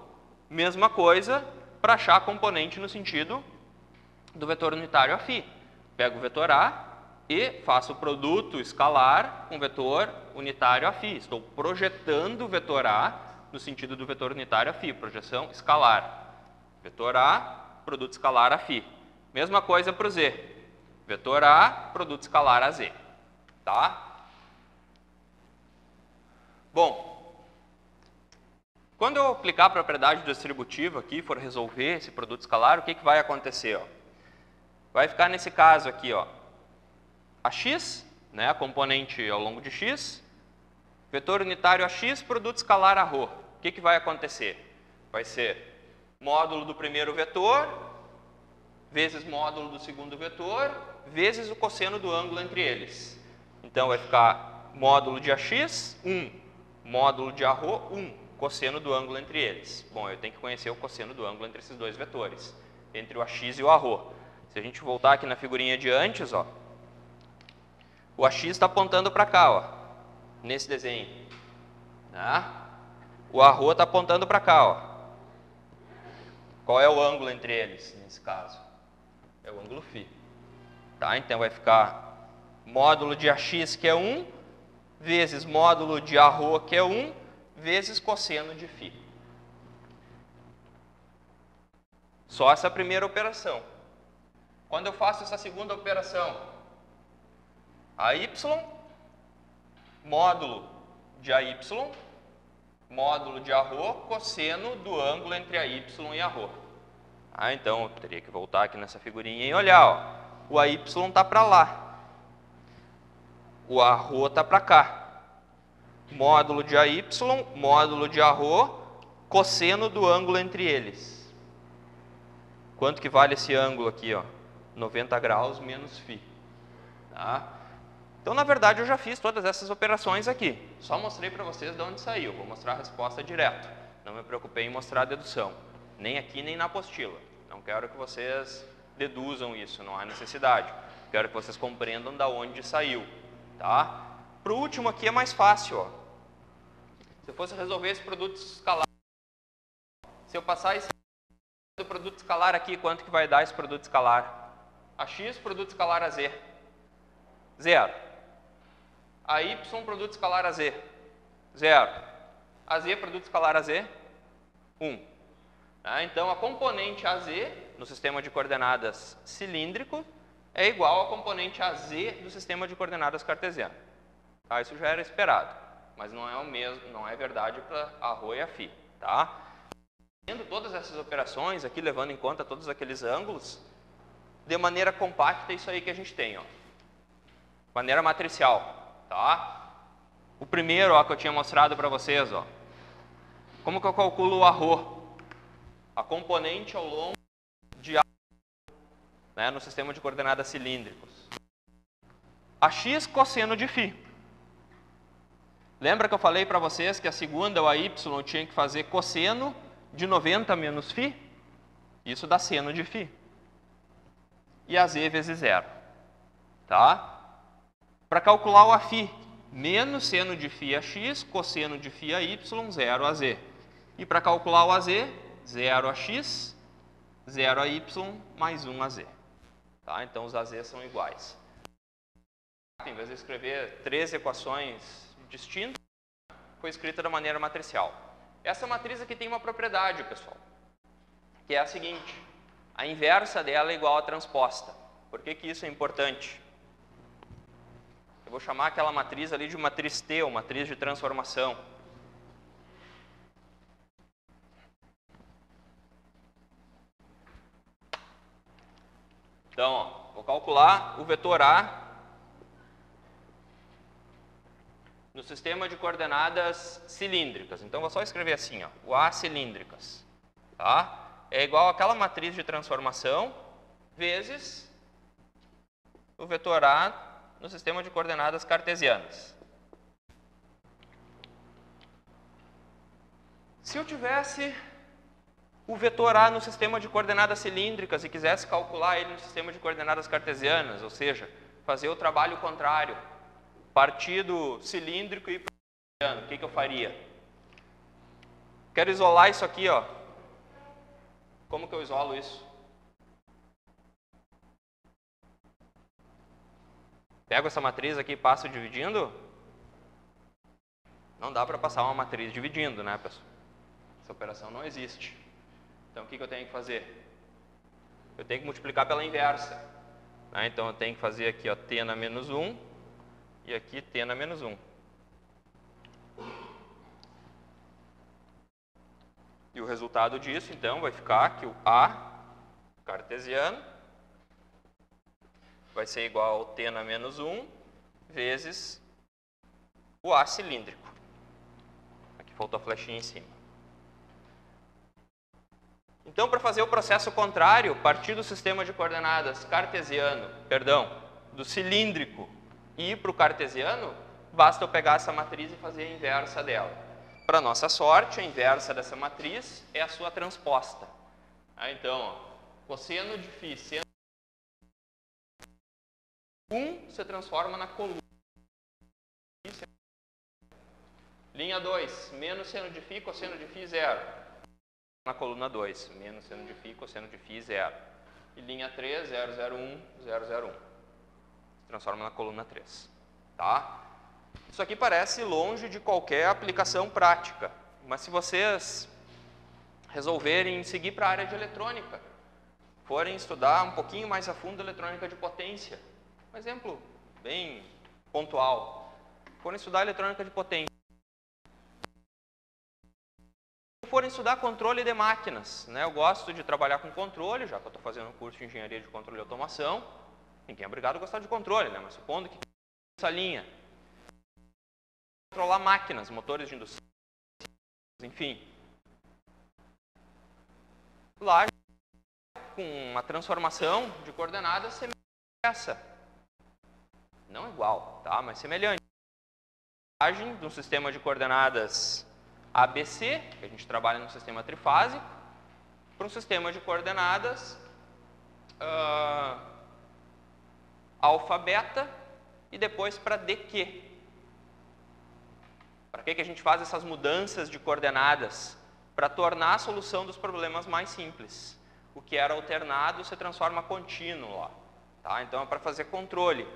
Mesma coisa para achar a componente no sentido do vetor unitário a φ. Pego o vetor A e faço o produto escalar com o vetor unitário a φ. Estou projetando o vetor A no sentido do vetor unitário a φ. Projeção escalar. Vetor A, produto escalar a φ. Mesma coisa para o z. Vetor A, produto escalar a z. Tá? Bom, quando eu aplicar a propriedade distributiva aqui, for resolver esse produto escalar, o que vai acontecer? Ó? Vai ficar nesse caso aqui, ó, a x, né, a componente ao longo de x, vetor unitário a x, produto escalar a ρ. O que vai acontecer? Vai ser módulo do primeiro vetor, vezes módulo do segundo vetor, vezes o cosseno do ângulo entre eles. Então, vai ficar módulo de ax, 1, módulo de a ρ, 1. Cosseno do ângulo entre eles. Bom, eu tenho que conhecer o cosseno do ângulo entre esses dois vetores, entre o ax e o a ρ. Se a gente voltar aqui na figurinha de antes, ó, O AX está apontando para cá, ó, nesse desenho. Tá? O arro está apontando para cá, ó. Qual é o ângulo entre eles, nesse caso? É o ângulo φ. Tá? Então vai ficar módulo de AX, que é 1, vezes módulo de arro, que é 1, vezes cosseno de φ. Só essa primeira operação. Quando eu faço essa segunda operação, AY, módulo de AY, módulo de arro, cosseno do ângulo entre AY e arro. Então, eu teria que voltar aqui nessa figurinha e olhar. Ó. O AY está para lá. O arro está para cá. Módulo de AY, módulo de arro, cosseno do ângulo entre eles. Quanto que vale esse ângulo aqui? Ó? 90 graus menos φ. Tá? Então, na verdade, eu já fiz todas essas operações aqui. Só mostrei para vocês de onde saiu. Vou mostrar a resposta direto. Não me preocupei em mostrar a dedução. Nem aqui, nem na apostila. Não quero que vocês deduzam isso, não há necessidade. Quero que vocês compreendam de onde saiu. Tá? Para o último aqui é mais fácil. Ó. Se eu fosse resolver esse produto escalar, se eu passar esse produto escalar aqui, quanto que vai dar esse produto escalar? AX, produto escalar a Z. 0. AY, produto escalar a Z. 0. AZ, produto escalar a Z. 1. Tá? Então, a componente AZ, no sistema de coordenadas cilíndrico, é igual à componente AZ do sistema de coordenadas cartesiano. Tá? Isso já era esperado, mas não é o mesmo, não é verdade para arro e a φ. Tá? Tendo todas essas operações aqui, levando em conta todos aqueles ângulos, de maneira compacta, é isso aí que a gente tem. Ó. Maneira matricial. Tá? O primeiro ó, que eu tinha mostrado para vocês, ó. Como que eu calculo o arro? A componente ao longo de arro, né, no sistema de coordenadas cilíndricos. AX cosseno de φ. Lembra que eu falei para vocês que a segunda, o AY, eu tinha que fazer cosseno de 90 menos φ? Isso dá seno de φ. E AZ vezes 0. Tá? Para calcular o Aφ, menos seno de φ AX, cosseno de φ AY, 0 AZ. E para calcular o AZ, 0 AX, 0 AY, mais 1 AZ. Tá? Então, os AZ são iguais. Em vez de escrever 3 equações distintas, foi escrita da maneira matricial. Essa matriz aqui tem uma propriedade, pessoal, que é a seguinte. A inversa dela é igual à transposta. Por que que isso é importante? Eu vou chamar aquela matriz ali de matriz T, ou matriz de transformação. Então, ó, vou calcular o vetor A no sistema de coordenadas cilíndricas. Então, vou só escrever assim, ó, o A cilíndricas. Tá? É igual àquela matriz de transformação vezes o vetor A no sistema de coordenadas cartesianas. Se eu tivesse o vetor A no sistema de coordenadas cilíndricas e quisesse calcular ele no sistema de coordenadas cartesianas, ou seja, fazer o trabalho contrário, partir do cilíndrico e ir para o cartesiano, o que que eu faria? Quero isolar isso aqui, ó. Como que eu isolo isso? Pego essa matriz aqui e passo dividindo? Não dá para passar uma matriz dividindo, né, pessoal? Essa operação não existe. Então, o que eu tenho que fazer? Eu tenho que multiplicar pela inversa. Né? Então, eu tenho que fazer aqui, ó, t na menos 1 e aqui t na menos 1. E o resultado disso, então, vai ficar que o A cartesiano vai ser igual ao t na menos 1 vezes o A cilíndrico. Aqui faltou a flechinha em cima. Então, para fazer o processo contrário, partir do sistema de coordenadas cartesiano, do cilíndrico e ir para o cartesiano, basta eu pegar essa matriz e fazer a inversa dela. Para nossa sorte, a inversa dessa matriz é a sua transposta. Então, ó, cosseno de φ seno 1 se transforma na coluna. Linha 2, menos seno de φ, cosseno de φ, 0. Na coluna 2, menos seno de φ, cosseno de φ, 0. E linha 3, 0, 0, 1, 0, 0, 1. Se transforma na coluna 3. Tá? Isso aqui parece longe de qualquer aplicação prática, mas se vocês resolverem seguir para a área de eletrônica, forem estudar um pouquinho mais a fundo eletrônica de potência, um exemplo bem pontual, forem estudar eletrônica de potência, forem estudar controle de máquinas, né? Eu gosto de trabalhar com controle, já que eu estou fazendo um curso de engenharia de controle e automação, ninguém é obrigado a gostar de controle, né? Mas supondo que essa linha, controlar máquinas, motores de indústria, enfim, lá com uma transformação de coordenadas semelhante a essa, não igual, tá? Mas semelhante. De um sistema de coordenadas ABC, que a gente trabalha no sistema trifásico, para um sistema de coordenadas alfa, beta e depois para DQ. Para que a gente faz essas mudanças de coordenadas? Para tornar a solução dos problemas mais simples. O que era alternado se transforma contínuo lá. Tá? Então é para fazer controle.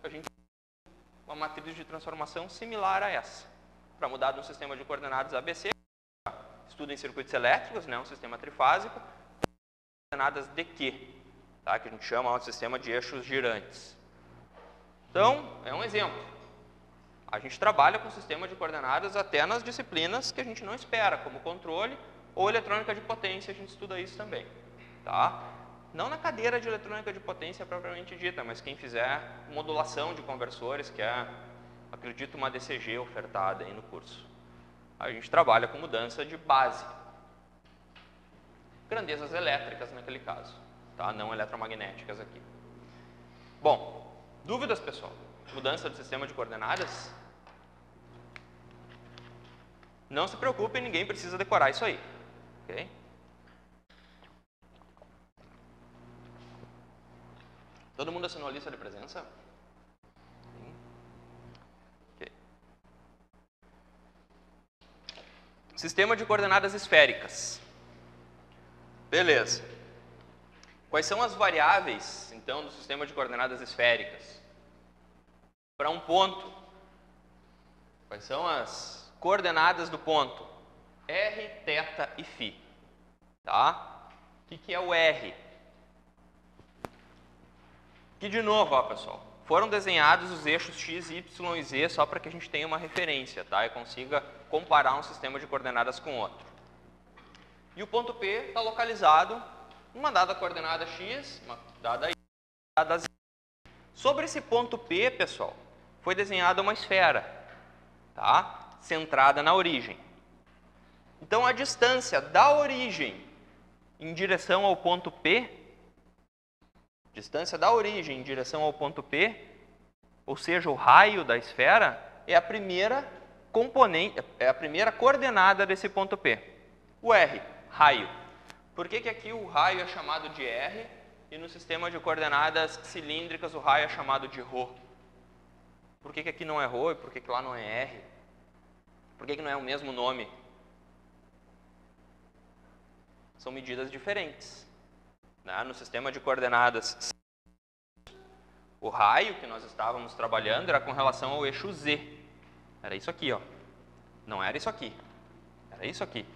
A gente tem uma matriz de transformação similar a essa. Para mudar de um sistema de coordenadas ABC, estuda em circuitos elétricos, né, um sistema trifásico, coordenadas DQ, tá, que a gente chama de sistema de eixos girantes. Então, é um exemplo. A gente trabalha com sistema de coordenadas até nas disciplinas que a gente não espera, como controle ou eletrônica de potência, a gente estuda isso também. Tá? Não na cadeira de eletrônica de potência propriamente dita, mas quem fizer modulação de conversores, que é, acredito, uma DCG ofertada aí no curso. A gente trabalha com mudança de base. Grandezas elétricas naquele caso, tá? Não eletromagnéticas aqui. Bom, dúvidas, pessoal? Mudança do sistema de coordenadas? Não se preocupem, ninguém precisa decorar isso aí. Ok? Todo mundo assinou a lista de presença? Sim. Ok. Sistema de coordenadas esféricas. Beleza. Quais são as variáveis, então, do sistema de coordenadas esféricas? Para um ponto, quais são as coordenadas do ponto? R, θ e φ. Tá? O que é o R? Aqui de novo, ó, pessoal, foram desenhados os eixos x, y e z só para que a gente tenha uma referência, tá? E consiga comparar um sistema de coordenadas com outro. E o ponto P está localizado numa dada coordenada x, uma dada y, uma dada z. Sobre esse ponto P, pessoal, foi desenhada uma esfera, tá? Centrada na origem. Então, a distância da origem em direção ao ponto P, distância da origem em direção ao ponto P, ou seja, o raio da esfera, é a primeira componente, é a primeira coordenada desse ponto P. O R, raio. Por que aqui o raio é chamado de R e no sistema de coordenadas cilíndricas o raio é chamado de ρ? Por que aqui não é ρ e por que lá não é R? Por que não é o mesmo nome? São medidas diferentes. Né? No sistema de coordenadas, o raio que nós estávamos trabalhando era com relação ao eixo Z. Era isso aqui, ó. Não era isso aqui. Era isso aqui.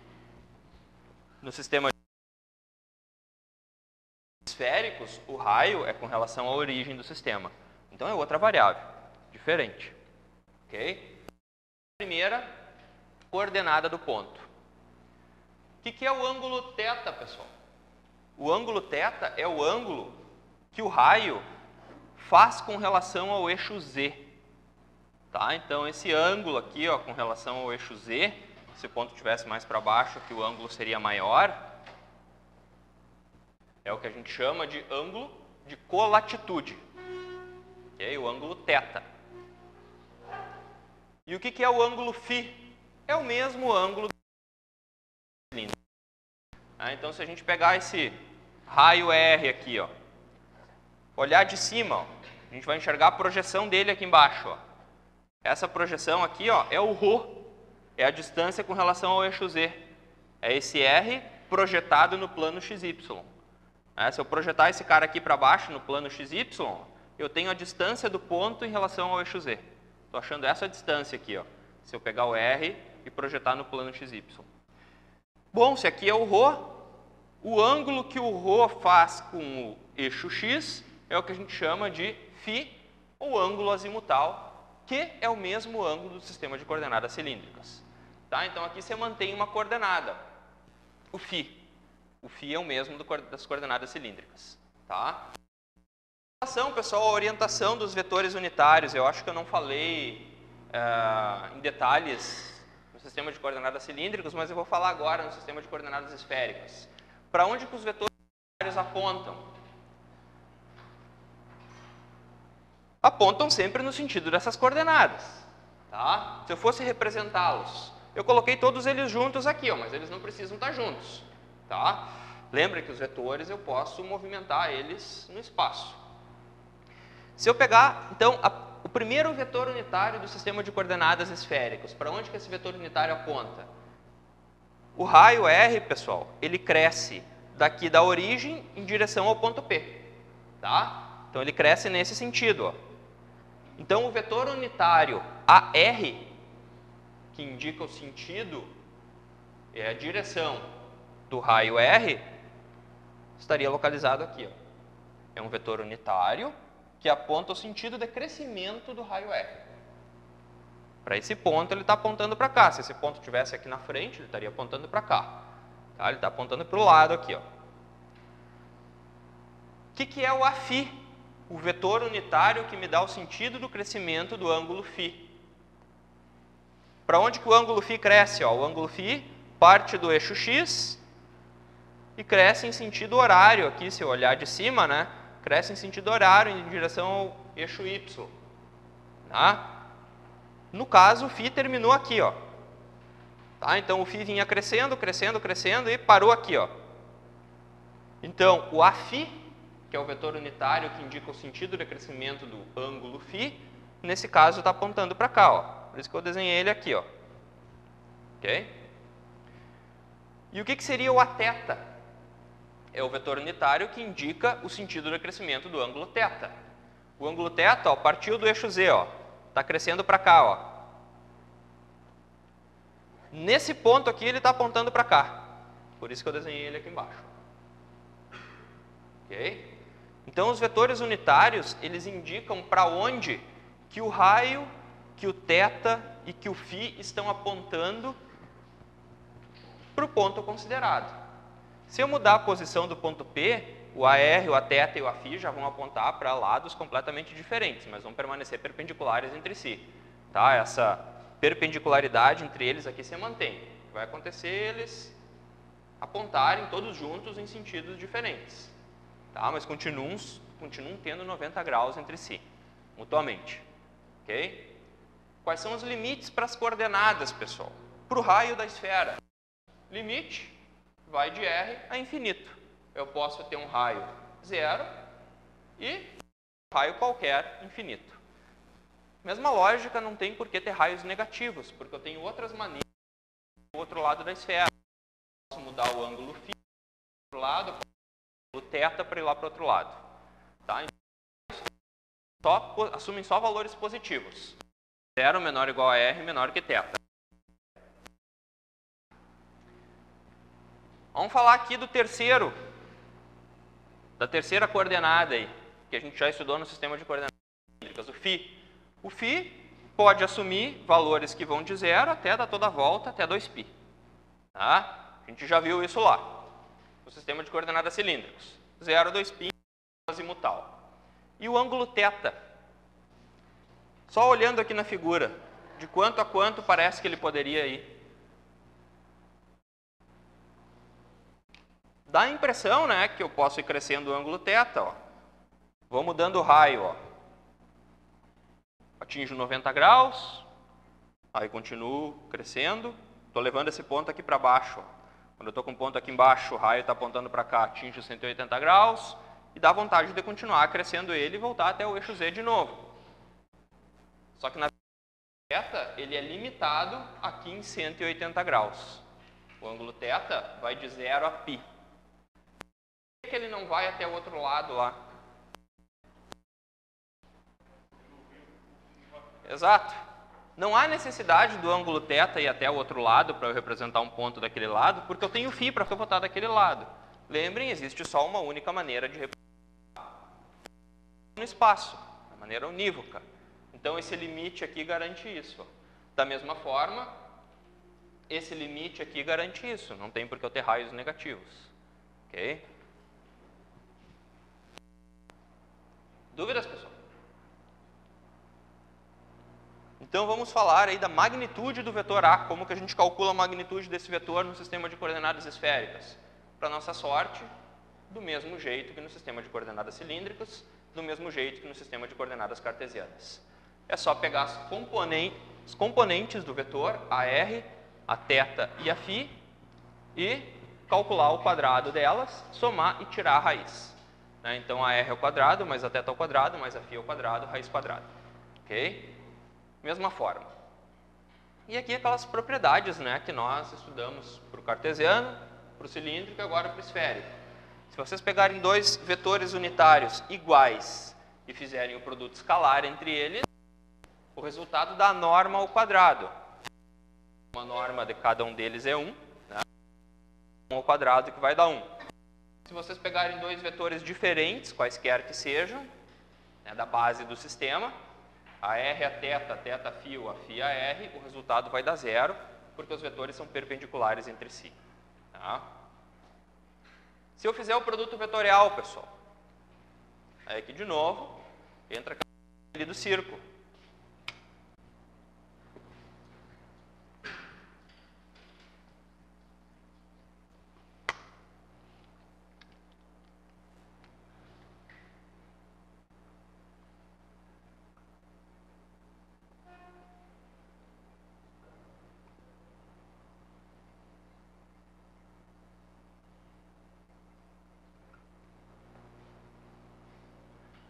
No sistema esféricos, o raio é com relação à origem do sistema. Então é outra variável, diferente. Ok? Primeira coordenada do ponto. O que é o ângulo θ, pessoal? O ângulo θ é o ângulo que o raio faz com relação ao eixo Z. Tá? Então, esse ângulo aqui, ó, com relação ao eixo Z, se o ponto estivesse mais para baixo, que o ângulo seria maior, é o que a gente chama de ângulo de colatitude. Okay? O ângulo θ. E o que é o ângulo φ? É o mesmo ângulo do cilindro. Então, se a gente pegar esse raio R aqui, ó, olhar de cima, ó, a gente vai enxergar a projeção dele aqui embaixo. Ó. Essa projeção aqui, ó, é o ρ. é a distância com relação ao eixo Z. É esse R projetado no plano XY. Se eu projetar esse cara aqui para baixo no plano XY, eu tenho a distância do ponto em relação ao eixo Z. Estou achando essa distância aqui, ó, se eu pegar o R e projetar no plano XY. Bom, se aqui é o ρ, o ângulo que o ρ faz com o eixo X é o que a gente chama de φ, ou ângulo azimutal, que é o mesmo ângulo do sistema de coordenadas cilíndricas. Tá? Então, aqui você mantém uma coordenada, o φ. O φ é o mesmo das coordenadas cilíndricas. Tá? Pessoal, a orientação dos vetores unitários. Eu acho que eu não falei em detalhes no sistema de coordenadas cilíndricas, mas eu vou falar agora no sistema de coordenadas esféricas. Para onde que os vetores unitários apontam? Apontam sempre no sentido dessas coordenadas. Tá? Se eu fosse representá-los, eu coloquei todos eles juntos aqui, ó, mas eles não precisam estar juntos. Tá? Lembra que os vetores eu posso movimentar eles no espaço. Se eu pegar, então, o primeiro vetor unitário do sistema de coordenadas esféricas, para onde que esse vetor unitário aponta? O raio R, pessoal, ele cresce daqui da origem em direção ao ponto P. Tá? Então, ele cresce nesse sentido. Ó. Então, o vetor unitário AR, que indica o sentido, é a direção do raio R, estaria localizado aqui. Ó. É um vetor unitário que aponta o sentido de crescimento do raio R. Para esse ponto, ele está apontando para cá. Se esse ponto estivesse aqui na frente, ele estaria apontando para cá. Tá? Ele está apontando para o lado aqui. Ó. O que é o Aφ? O vetor unitário que me dá o sentido do crescimento do ângulo φ. Para onde que o ângulo φ cresce? Ó? O ângulo φ parte do eixo X e cresce em sentido horário. Aqui, se eu olhar de cima, né? Cresce em sentido horário em direção ao eixo Y. Tá? No caso, o φ terminou aqui. Ó. Tá? Então, o φ vinha crescendo, crescendo, crescendo e parou aqui. Ó. Então, o Aφ, que é o vetor unitário que indica o sentido de crescimento do ângulo φ, nesse caso está apontando para cá. Ó. Por isso que eu desenhei ele aqui. Ó. Ok? E o que seria o Aθ? É o vetor unitário que indica o sentido de crescimento do ângulo θ. O ângulo θ, ó, partiu do eixo Z, está crescendo para cá. Ó. Nesse ponto aqui, ele está apontando para cá. Por isso que eu desenhei ele aqui embaixo. Ok? Então, os vetores unitários, eles indicam para onde que o raio, que o θ e que o φ estão apontando para o ponto considerado. Se eu mudar a posição do ponto P, o AR, o Aθ e o Aφ já vão apontar para lados completamente diferentes, mas vão permanecer perpendiculares entre si. Tá? Essa perpendicularidade entre eles aqui se mantém. Vai acontecer eles apontarem todos juntos em sentidos diferentes. Tá? Mas continuam tendo 90 graus entre si, mutuamente. Okay? Quais são os limites para as coordenadas, pessoal? Para o raio da esfera. Limite vai de R a infinito. Eu posso ter um raio zero e um raio qualquer infinito. Mesma lógica, não tem por que ter raios negativos, porque eu tenho outras maneiras do outro lado da esfera. Eu posso mudar o ângulo φ para o lado, eu posso mudar o θ para ir lá para o outro lado. Tá? Então, assumem só valores positivos. Zero menor ou igual a R, menor que θ. Vamos falar aqui da terceira coordenada aí, que a gente já estudou no sistema de coordenadas cilíndricas, o φ. O φ pode assumir valores que vão de 0 até dar toda a volta até 2π. Tá? A gente já viu isso lá, no sistema de coordenadas cilíndricas. 0 a 2π azimutal. E o ângulo θ? Só olhando aqui na figura, de quanto a quanto parece que ele poderia ir? Dá a impressão, né, que eu posso ir crescendo o ângulo θ. Ó. Vou mudando o raio. Ó. Atinjo 90 graus, aí continuo crescendo. Estou levando esse ponto aqui para baixo. Ó. Quando eu estou com um ponto aqui embaixo, o raio está apontando para cá, atinjo 180 graus. E dá vontade de continuar crescendo ele e voltar até o eixo Z de novo. Só que na θ, ele é limitado aqui em 180 graus. O ângulo θ vai de 0 a π. Por que ele não vai até o outro lado lá? Exato. Não há necessidade do ângulo θ ir até o outro lado para eu representar um ponto daquele lado, porque eu tenho φ para botar daquele lado. Lembrem, existe só uma única maneira de representar no espaço, a maneira unívoca. Então, esse limite aqui garante isso. Da mesma forma, esse limite aqui garante isso. Não tem por que eu ter raios negativos. Ok? Dúvidas, pessoal? Então, vamos falar aí da magnitude do vetor A. Como que a gente calcula a magnitude desse vetor no sistema de coordenadas esféricas? Para nossa sorte, do mesmo jeito que no sistema de coordenadas cilíndricas, do mesmo jeito que no sistema de coordenadas cartesianas. É só pegar os componentes do vetor, a r, a θ e a φ, e calcular o quadrado delas, somar e tirar a raiz. Então, a r ao quadrado, mais a θ ao quadrado, mais a φ ao quadrado, raiz quadrada. Ok? Mesma forma. E aqui aquelas propriedades, que nós estudamos para o cartesiano, para o cilíndrico e agora para o esférico. Se vocês pegarem dois vetores unitários iguais e fizerem o produto escalar entre eles, o resultado dá a norma ao quadrado. Uma norma de cada um deles é 1, 1 ao quadrado que vai dar 1. Se vocês pegarem dois vetores diferentes, quaisquer que sejam, da base do sistema, a r a θ, θ φ, a φ a r, o resultado vai dar 0, porque os vetores são perpendiculares entre si. Tá? Se eu fizer o produto vetorial, pessoal, aí aqui de novo, entra ali do círculo.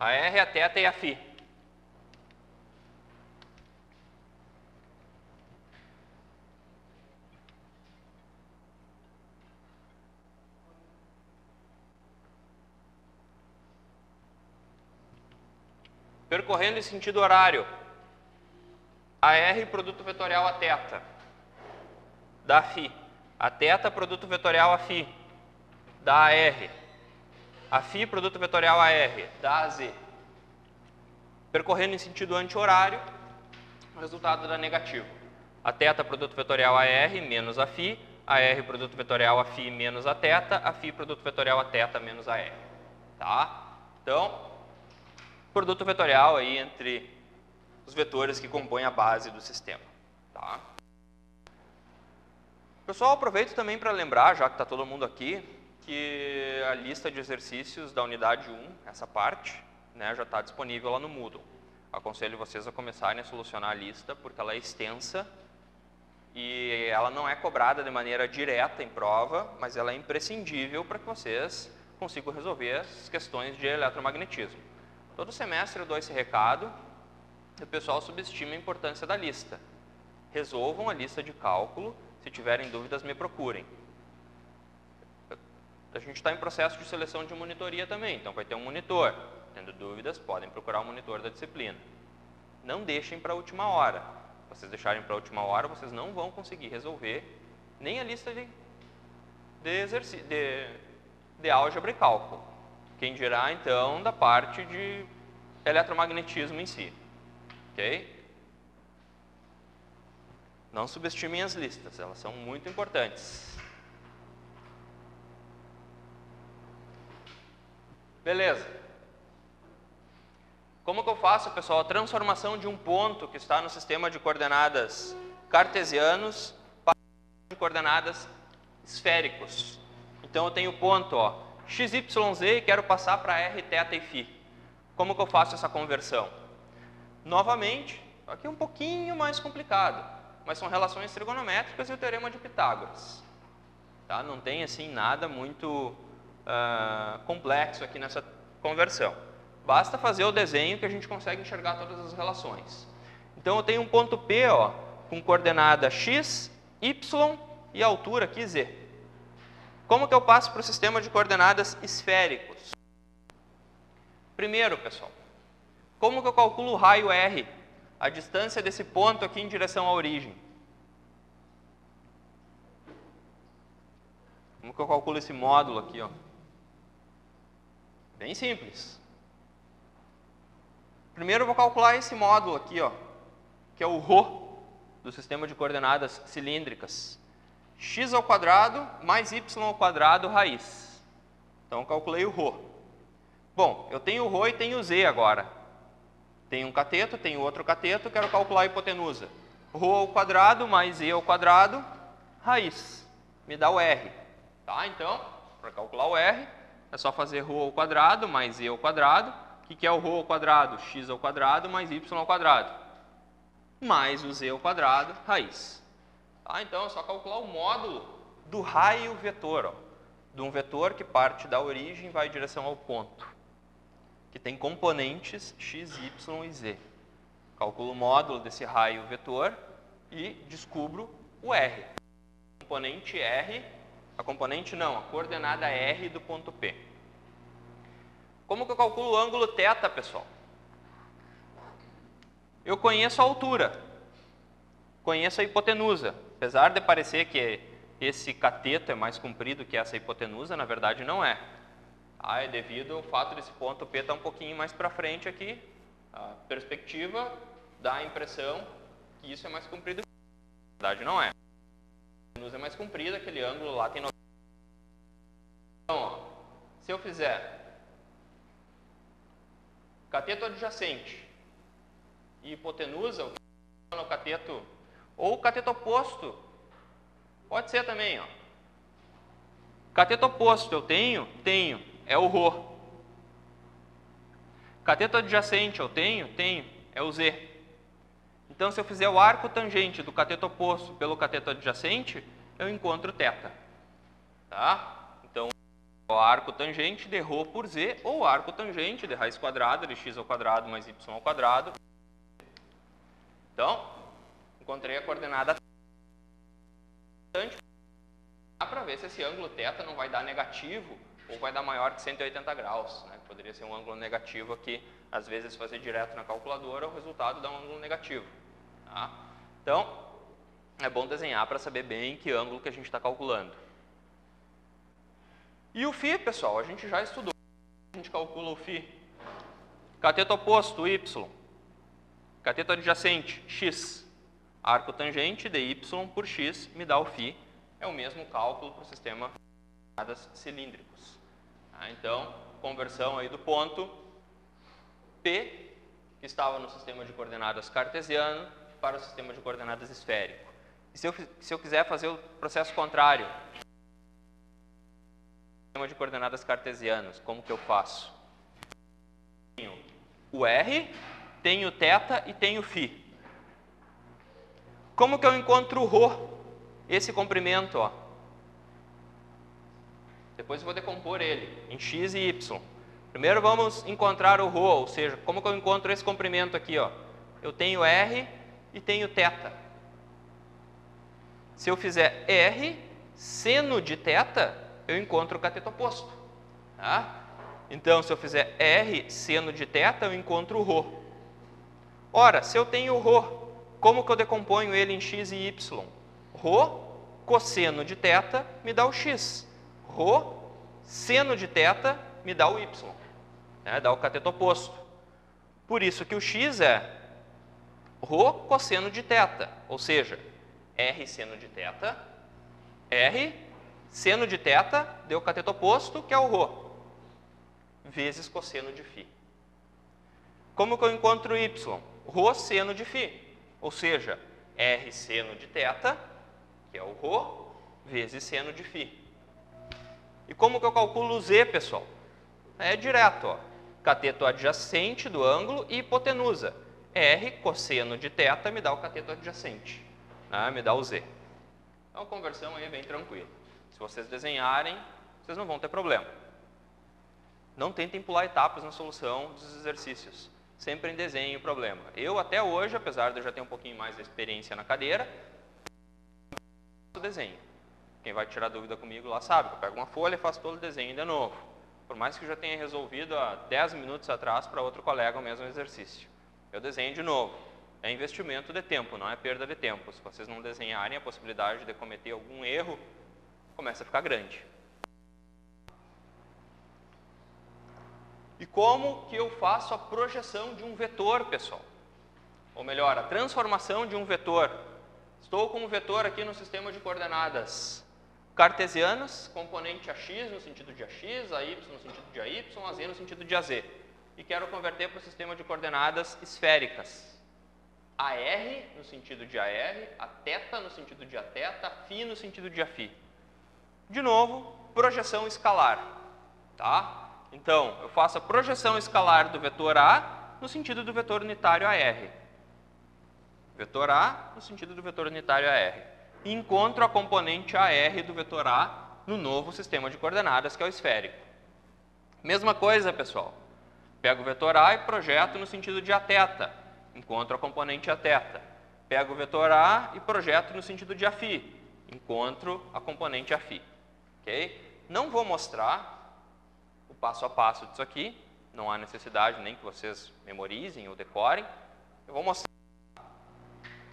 A r, a θ e a φ. Percorrendo em sentido horário, a r, produto vetorial a θ, dá φ. A θ, produto vetorial a φ, dá a r. A φ, produto vetorial a r, dá a z. Percorrendo em sentido anti-horário, o resultado dá negativo. A θ, produto vetorial a r, menos a φ. A r, produto vetorial a φ, menos a θ. A φ, produto vetorial a θ, menos a r. Tá? Então, produto vetorial aí entre os vetores que compõem a base do sistema. Tá? Pessoal, aproveito também para lembrar, já que está todo mundo aqui, que a lista de exercícios da unidade 1, essa parte, já está disponível lá no Moodle. Aconselho vocês a começarem a solucionar a lista, porque ela é extensa e ela não é cobrada de maneira direta em prova, mas ela é imprescindível para que vocês consigam resolver as questões de eletromagnetismo. Todo semestre eu dou esse recado e o pessoal subestima a importância da lista. Resolvam a lista de cálculo, se tiverem dúvidas me procurem. A gente está em processo de seleção de monitoria também, então vai ter um monitor. Tendo dúvidas, podem procurar o monitor da disciplina. Não deixem para a última hora. Se vocês deixarem para a última hora, vocês não vão conseguir resolver nem a lista de álgebra e cálculo. Quem dirá, então, da parte de eletromagnetismo em si. Ok? Não subestimem as listas, elas são muito importantes. Beleza. Como que eu faço, pessoal, a transformação de um ponto que está no sistema de coordenadas cartesianos para de coordenadas esféricos? Então, eu tenho o ponto x, y, z e quero passar para r, θ e φ. Como que eu faço essa conversão? Novamente, aqui é um pouquinho mais complicado, mas são relações trigonométricas e o teorema de Pitágoras. Tá? Não tem assim nada muito complexo aqui nessa conversão. Basta fazer o desenho que a gente consegue enxergar todas as relações. Então, eu tenho um ponto P, ó, com coordenada x, y e altura aqui z. Como que eu passo para o sistema de coordenadas esféricos? Primeiro, pessoal, como que eu calculo o raio R, a distância desse ponto aqui em direção à origem? Como que eu calculo esse módulo aqui, ó? Bem simples. Primeiro eu vou calcular esse módulo aqui, ó, que é o ρ do sistema de coordenadas cilíndricas. X ao quadrado mais y ao quadrado raiz. Então eu calculei o ρ. Bom, eu tenho o ρ e tenho o z agora. Tenho um cateto, tenho outro cateto, quero calcular a hipotenusa. ρ ao quadrado mais z ao quadrado, raiz. Me dá o R. Tá? Então, para calcular o R, é só fazer ρ ao quadrado mais z ao quadrado. O que é o ρ ao quadrado? X ao quadrado mais y ao quadrado. Mais o z ao quadrado, raiz. Tá? Então, é só calcular o módulo do raio vetor. Ó, de um vetor que parte da origem e vai em direção ao ponto. Que tem componentes x, y e z. Calculo o módulo desse raio vetor e descubro o R. A componente R, a coordenada R do ponto P. Como que eu calculo o ângulo θ, pessoal? Eu conheço a altura, conheço a hipotenusa. Apesar de parecer que esse cateto é mais comprido que essa hipotenusa, na verdade não é. É devido ao fato desse ponto P estar um pouquinho mais para frente aqui. A perspectiva dá a impressão que isso é mais comprido. Na verdade não é. A hipotenusa é mais comprida, aquele ângulo lá tem 90. Então, ó, se eu fizer cateto adjacente e hipotenusa, o cateto, ou o cateto oposto, pode ser também, ó. Cateto oposto eu tenho, é o ρ. Cateto adjacente eu tenho, é o z. Então, se eu fizer o arco tangente do cateto oposto pelo cateto adjacente, eu encontro θ. Tá? Então, o arco tangente de ρ por z, ou o arco tangente de raiz quadrada de x ao quadrado mais y ao quadrado. Então, encontrei a coordenada para ver se esse ângulo θ não vai dar negativo ou vai dar maior que 180 graus. Né? Poderia ser um ângulo negativo aqui, às vezes fazer direto na calculadora, o resultado dá um ângulo negativo. Tá? Então, é bom desenhar para saber bem que ângulo que a gente está calculando. E o φ, pessoal, a gente já estudou. A gente calcula o φ. Cateto oposto, y. Cateto adjacente, x. Arco tangente de y por x me dá o φ. É o mesmo cálculo para o sistema de coordenadas cilíndricos. Então, conversão aí do ponto P, que estava no sistema de coordenadas cartesiano, para o sistema de coordenadas esférico. E se eu quiser fazer o processo contrário, sistema de coordenadas cartesianas, como que eu faço? Tenho o R, tenho θ e tenho φ. Como que eu encontro o ρ? Esse comprimento, ó. Depois eu vou decompor ele em x e y. Primeiro vamos encontrar o ρ, ou seja, como que eu encontro esse comprimento aqui, ó? Eu tenho R e tenho θ. Se eu fizer R, seno de θ, eu encontro o cateto oposto. Tá? Então, se eu fizer R, seno de θ, eu encontro o ρ. Ora, se eu tenho o ρ, como que eu decomponho ele em x e y? Ρ, cosseno de θ, me dá o x. Ρ, seno de θ, me dá o y. Dá o cateto oposto. Por isso que o x é ρ cosseno de θ, ou seja, R seno de θ, R seno de θ deu o cateto oposto, que é o ρ, vezes cosseno de φ. Como que eu encontro y? Ρ seno de φ, ou seja, R seno de θ, que é o ρ, vezes seno de φ. E como que eu calculo o z, pessoal? É direto, ó. Cateto adjacente do ângulo e hipotenusa. R cosseno de θ me dá o cateto adjacente, né? Me dá o z. Então, a conversão aí é bem tranquila. Se vocês desenharem, vocês não vão ter problema. Não tentem pular etapas na solução dos exercícios. sempre em desenho o problema. Eu, até hoje, apesar de eu já ter um pouquinho mais de experiência na cadeira, faço o desenho. Quem vai tirar dúvida comigo lá sabe que eu pego uma folha e faço todo o desenho de novo. Por mais que eu já tenha resolvido há 10 minutos atrás para outro colega o mesmo exercício. Eu desenho de novo. É investimento de tempo, não é perda de tempo. Se vocês não desenharem, a possibilidade de cometer algum erro começa a ficar grande. E como que eu faço a projeção de um vetor, pessoal? Ou melhor, a transformação de um vetor. Estou com um vetor aqui no sistema de coordenadas cartesianas, componente AX no sentido de AX, AY no sentido de AY, AZ no sentido de AZ. E quero converter para o sistema de coordenadas esféricas. AR no sentido de AR, a θ no sentido de aθ, a φ no sentido de aφ. De novo, projeção escalar. Tá? Então, eu faço a projeção escalar do vetor A no sentido do vetor unitário AR. Vetor A no sentido do vetor unitário AR. E encontro a componente AR do vetor A no novo sistema de coordenadas, que é o esférico. Mesma coisa, pessoal. Pego o vetor A e projeto no sentido de aθ. Encontro a componente aθ. Pego o vetor A e projeto no sentido de aφ. Encontro a componente aφ. Okay? Não vou mostrar o passo a passo disso aqui. Não há necessidade nem que vocês memorizem ou decorem. Eu vou mostrar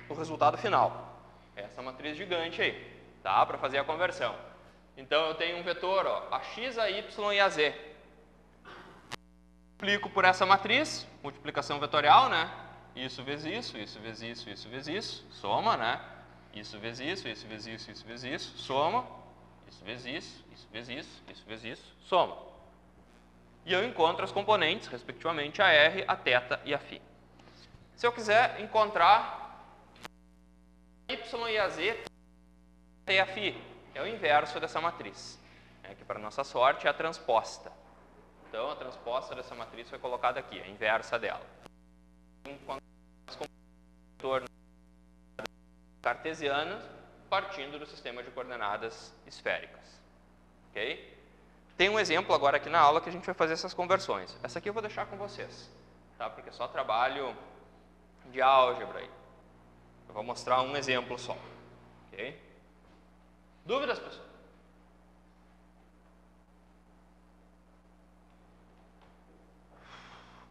o resultado final. Essa matriz gigante aí, tá? Para fazer a conversão. Então, eu tenho um vetor, ó, AX, AY e AZ. Multiplico por essa matriz, multiplicação vetorial, né? Isso vezes isso, isso vezes isso, isso vezes isso, soma, né? Isso vezes isso, isso vezes isso, isso vezes isso, soma. Isso vezes isso, isso vezes isso, isso vezes isso, soma. E eu encontro as componentes, respectivamente, AR, aθ e aφ. Se eu quiser encontrar Y e AZ e aφ, é o inverso dessa matriz, que para nossa sorte é a transposta. Então, a transposta dessa matriz foi colocada aqui, a inversa dela. Cartesianas, partindo do sistema de coordenadas esféricas. Ok? Tem um exemplo agora aqui na aula que a gente vai fazer essas conversões. Essa aqui eu vou deixar com vocês, tá? Porque é só trabalho de álgebra aí. Eu vou mostrar um exemplo só. Ok? Dúvidas, pessoal?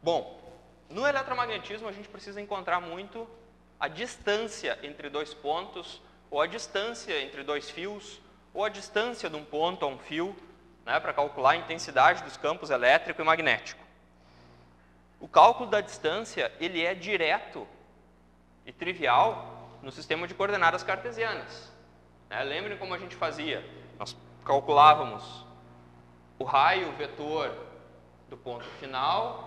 Bom, no eletromagnetismo a gente precisa encontrar muito a distância entre dois pontos, ou a distância entre dois fios, ou a distância de um ponto a um fio, né, para calcular a intensidade dos campos elétrico e magnético. O cálculo da distância ele é direto e trivial no sistema de coordenadas cartesianas. Lembrem como a gente fazia? Nós calculávamos o raio vetor do ponto final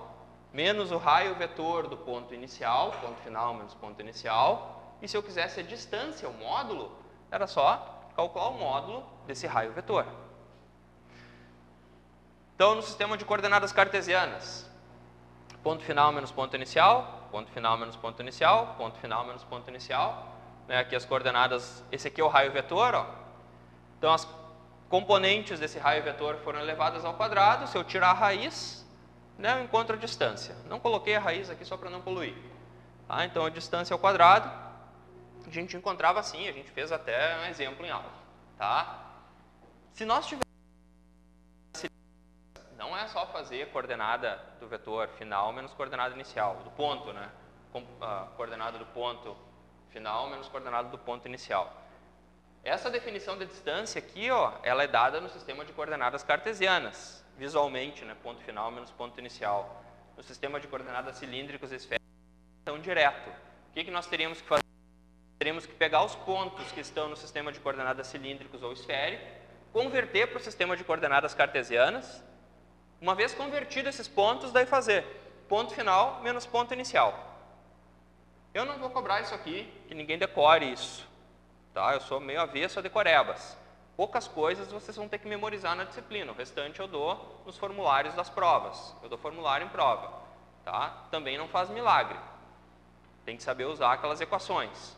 menos o raio vetor do ponto inicial, ponto final menos ponto inicial, e se eu quisesse a distância, o módulo, era só calcular o módulo desse raio vetor. Então, no sistema de coordenadas cartesianas, ponto final menos ponto inicial, ponto final menos ponto inicial, ponto final menos ponto inicial. Aqui as coordenadas, esse aqui é o raio vetor. Ó. Então, as componentes desse raio vetor foram elevadas ao quadrado. Se eu tirar a raiz, eu encontro a distância. Não coloquei a raiz aqui só para não poluir. Tá? Então, a distância ao quadrado, a gente encontrava assim, a gente fez até um exemplo em aula. Tá? Se nós tivermos... Não é só fazer a coordenada do vetor final menos coordenada inicial, do ponto, né? A coordenada do ponto final menos coordenada do ponto inicial. Essa definição de distância aqui, ó, ela é dada no sistema de coordenadas cartesianas, visualmente, né? Ponto final menos ponto inicial. No sistema de coordenadas cilíndricos e esféricos, então direto. O que nós teríamos que fazer? Teríamos que pegar os pontos que estão no sistema de coordenadas cilíndricos ou esférico, converter para o sistema de coordenadas cartesianas. Uma vez convertido esses pontos, daí fazer ponto final menos ponto inicial. Eu não vou cobrar isso aqui, que ninguém decore isso. Tá? Eu sou meio avesso a decorebas. Poucas coisas vocês vão ter que memorizar na disciplina. O restante eu dou nos formulários das provas. Eu dou formulário em prova. Tá? Também não faz milagre. Tem que saber usar aquelas equações.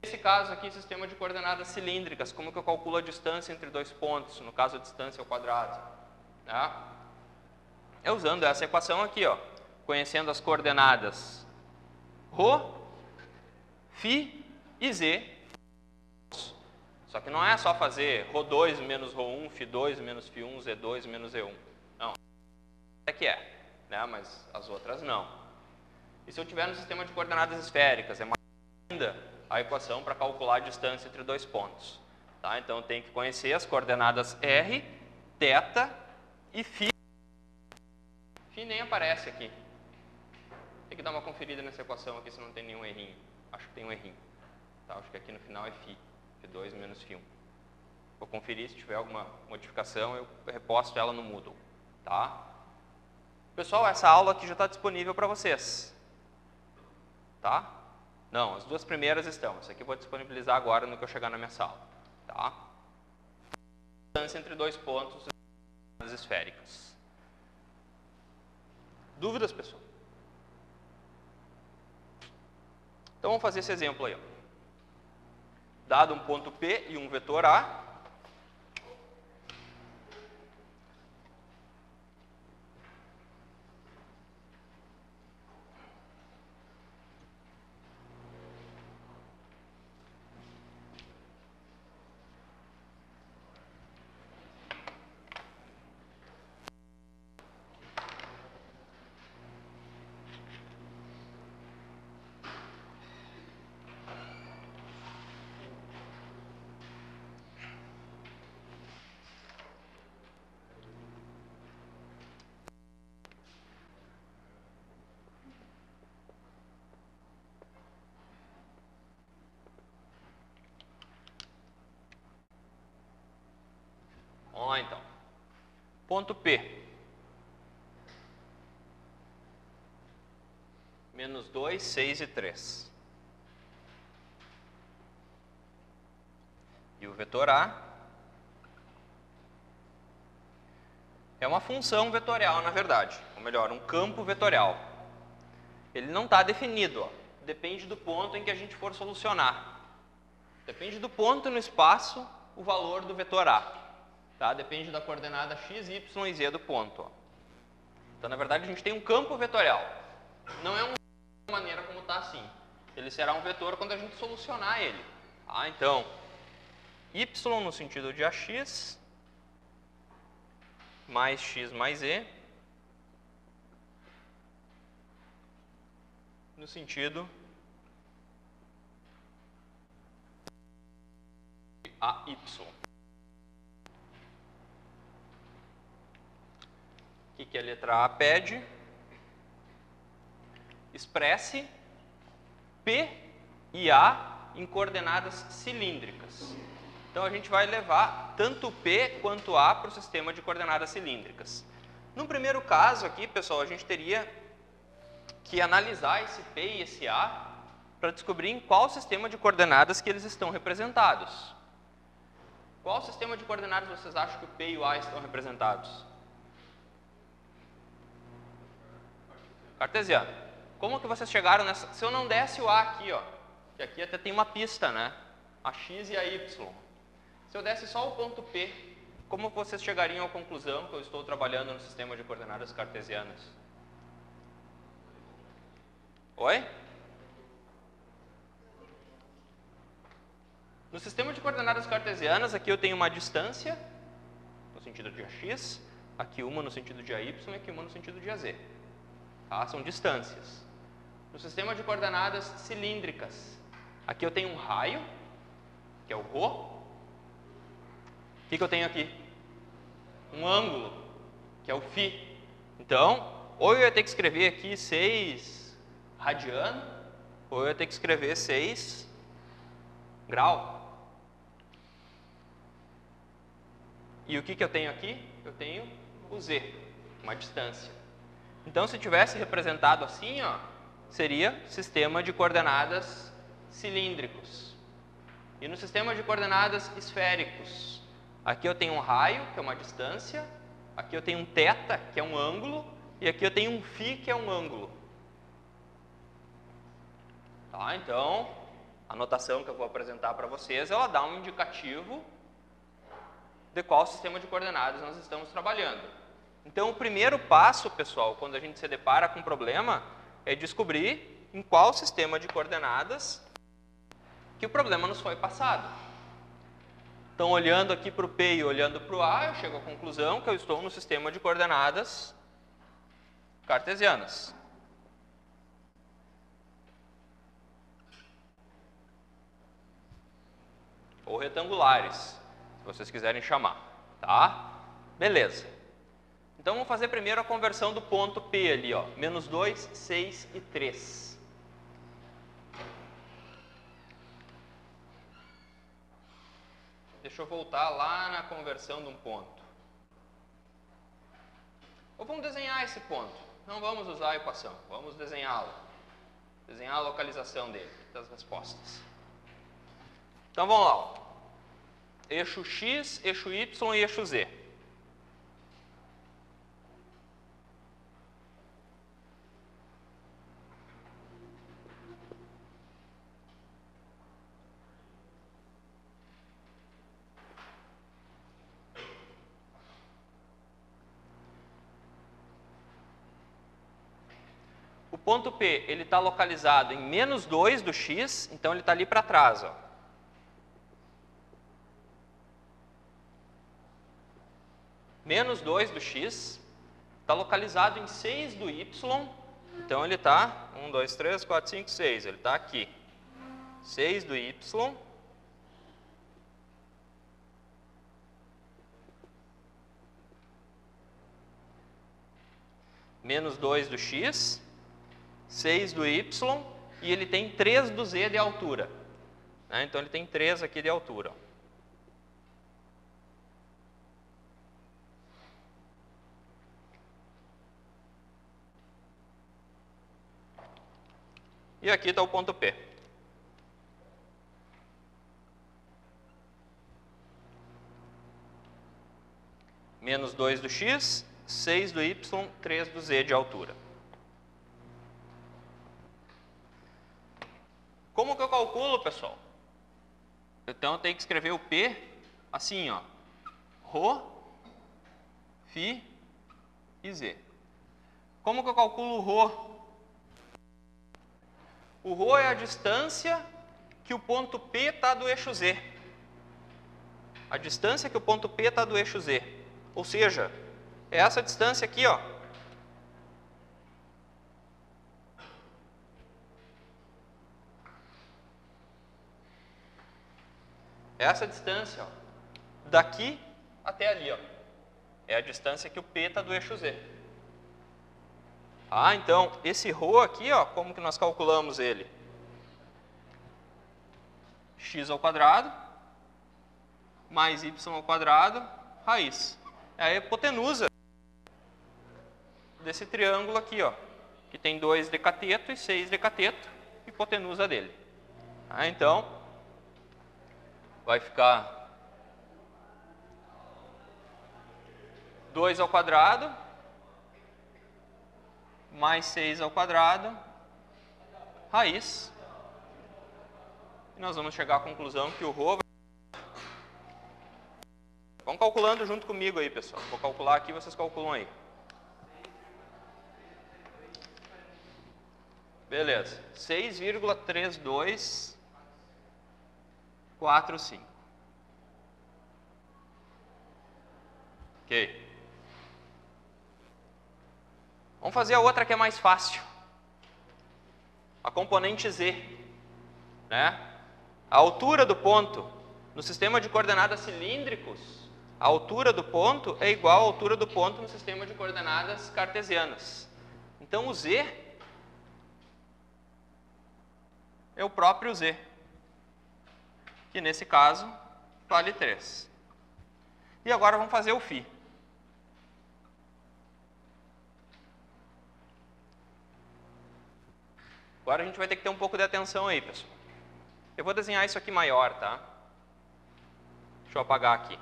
Nesse caso aqui, sistema de coordenadas cilíndricas, como que eu calculo a distância entre dois pontos? No caso, a distância ao quadrado. Tá? É usando essa equação aqui, ó. conhecendo as coordenadas ρ, φ e z. Só que não é só fazer ρ2 menos ρ1, φ2 menos φ1, z2 menos z1. Não. É que é, né? Mas as outras não. E se eu tiver no sistema de coordenadas esféricas, é mais ainda a equação para calcular a distância entre dois pontos. Tá? Então, eu tenho que conhecer as coordenadas r, θ e φ. Φ nem aparece aqui. Tem que dar uma conferida nessa equação aqui se não tem nenhum errinho. Acho que tem um errinho. Tá? Acho que aqui no final é φ. Φ2 menos φ1. Vou conferir, se tiver alguma modificação, eu reposto ela no Moodle. Tá? Pessoal, essa aula aqui já está disponível para vocês. Tá? Não, as duas primeiras estão. Essa aqui eu vou disponibilizar agora no que eu chegar na minha sala. Tá? Distância entre dois pontos esféricas. Dúvidas, pessoal? Então, vamos fazer esse exemplo aí. Ó. Dado um ponto P e um vetor A, vamos lá então. Ponto P. Menos 2, 6 e 3. E o vetor A é uma função vetorial, na verdade. Ou melhor, um campo vetorial. Ele não está definido. Ó. Depende do ponto em que a gente for solucionar. Depende do ponto no espaço, o valor do vetor A. Tá? Depende da coordenada x, y e z do ponto. Ó. Então, na verdade, a gente tem um campo vetorial. Não é uma maneira como está assim. Ele será um vetor quando a gente solucionar ele. Tá? Então, y no sentido de ax mais x mais e no sentido de AY. O que a letra A pede? Expresse P e A em coordenadas cilíndricas. Então, a gente vai levar tanto P quanto A para o sistema de coordenadas cilíndricas. No primeiro caso aqui, pessoal, a gente teria que analisar esse P e esse A para descobrir em qual sistema de coordenadas que eles estão representados. Qual sistema de coordenadas vocês acham que o P e o A estão representados? Cartesiano. Como que vocês chegaram nessa? Se eu não desse o A aqui, ó, que aqui até tem uma pista, né? A x e a y. Se eu desse só o ponto P, como vocês chegariam à conclusão que eu estou trabalhando no sistema de coordenadas cartesianas? Oi? No sistema de coordenadas cartesianas, aqui eu tenho uma distância, no sentido de AX, aqui uma no sentido de AY e aqui uma no sentido de AZ. Tá? São distâncias. No sistema de coordenadas cilíndricas, aqui eu tenho um raio, que é o ρ. O que eu tenho aqui? Um ângulo, que é o φ. Então, ou eu ia ter que escrever aqui 6 radiano, ou eu ia ter que escrever 6 grau. E o que eu tenho aqui? Eu tenho o z, uma distância. Então, se tivesse representado assim, ó, seria sistema de coordenadas cilíndricos. E no sistema de coordenadas esféricos, aqui eu tenho um raio, que é uma distância, aqui eu tenho um θ, que é um ângulo, e aqui eu tenho um φ, que é um ângulo. Tá? Então, a notação que eu vou apresentar para vocês, ela dá um indicativo de qual sistema de coordenadas nós estamos trabalhando. Então, o primeiro passo, pessoal, quando a gente se depara com um problema, é descobrir em qual sistema de coordenadas que o problema nos foi passado. Então, olhando aqui para o P e olhando para o A, eu chego à conclusão que eu estou no sistema de coordenadas cartesianas. Ou retangulares, se vocês quiserem chamar, tá? Beleza. Então, vamos fazer primeiro a conversão do ponto P ali, ó, menos 2, 6 e 3. Deixa eu voltar lá na conversão de um ponto. Ou vamos desenhar esse ponto. Não vamos usar a equação, vamos desenhá-lo. Desenhar a localização dele, das respostas. Então, vamos lá. Ó. Eixo X, eixo Y e eixo Z. O ponto P ele está localizado em menos 2 do X, então ele está ali para trás. Ó. Menos 2 do X, está localizado em 6 do Y, então ele está 1, 2, 3, 4, 5, 6, ele está aqui. 6 do Y. Menos 2 do X. 6 do Y, e ele tem 3 do Z de altura. Né? Então, ele tem 3 aqui de altura. E aqui está o ponto P. Menos 2 do X, 6 do Y, 3 do Z de altura. Como que eu calculo, pessoal? Então, eu tenho que escrever o P assim, ó. Rho, Φ e Z. Como que eu calculo o Rho? O Rho é a distância que o ponto P está do eixo Z. A distância que o ponto P está do eixo Z. Ou seja, é essa distância aqui, ó. Essa distância, ó, daqui até ali, ó, é a distância que o P está do eixo Z. Ah, então, esse Rho aqui, ó, como que nós calculamos ele? X ao quadrado mais Y ao quadrado, raiz. É a hipotenusa desse triângulo aqui, ó, que tem 2 de cateto e 6 de cateto, hipotenusa dele. Ah, então, vai ficar 2 ao quadrado mais 6 ao quadrado, raiz. E nós vamos chegar à conclusão que o Rho... Vão calculando junto comigo aí, pessoal. Vou calcular aqui, vocês calculam aí. Beleza. 6,3245. Ok. Vamos fazer a outra que é mais fácil. A componente Z. Né? A altura do ponto no sistema de coordenadas cilíndricos, a altura do ponto é igual à altura do ponto no sistema de coordenadas cartesianas. Então, o Z é o próprio Z, que nesse caso vale 3. E agora vamos fazer o Φ. Agora a gente vai ter que ter um pouco de atenção aí, pessoal. Eu vou desenhar isso aqui maior, tá? Deixa eu apagar aqui.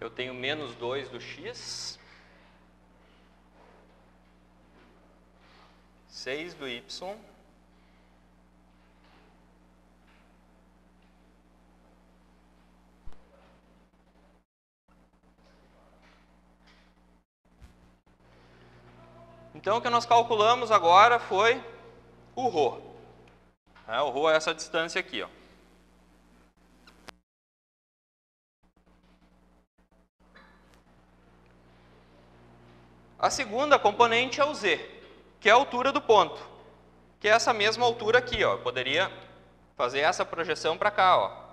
eu tenho menos 2 do x, 6 do y, então o que nós calculamos agora foi o ρ. O ρ é essa distância aqui, ó. A segunda componente é o z, que é a altura do ponto, que é essa mesma altura aqui, ó. Eu poderia fazer essa projeção para cá, ó.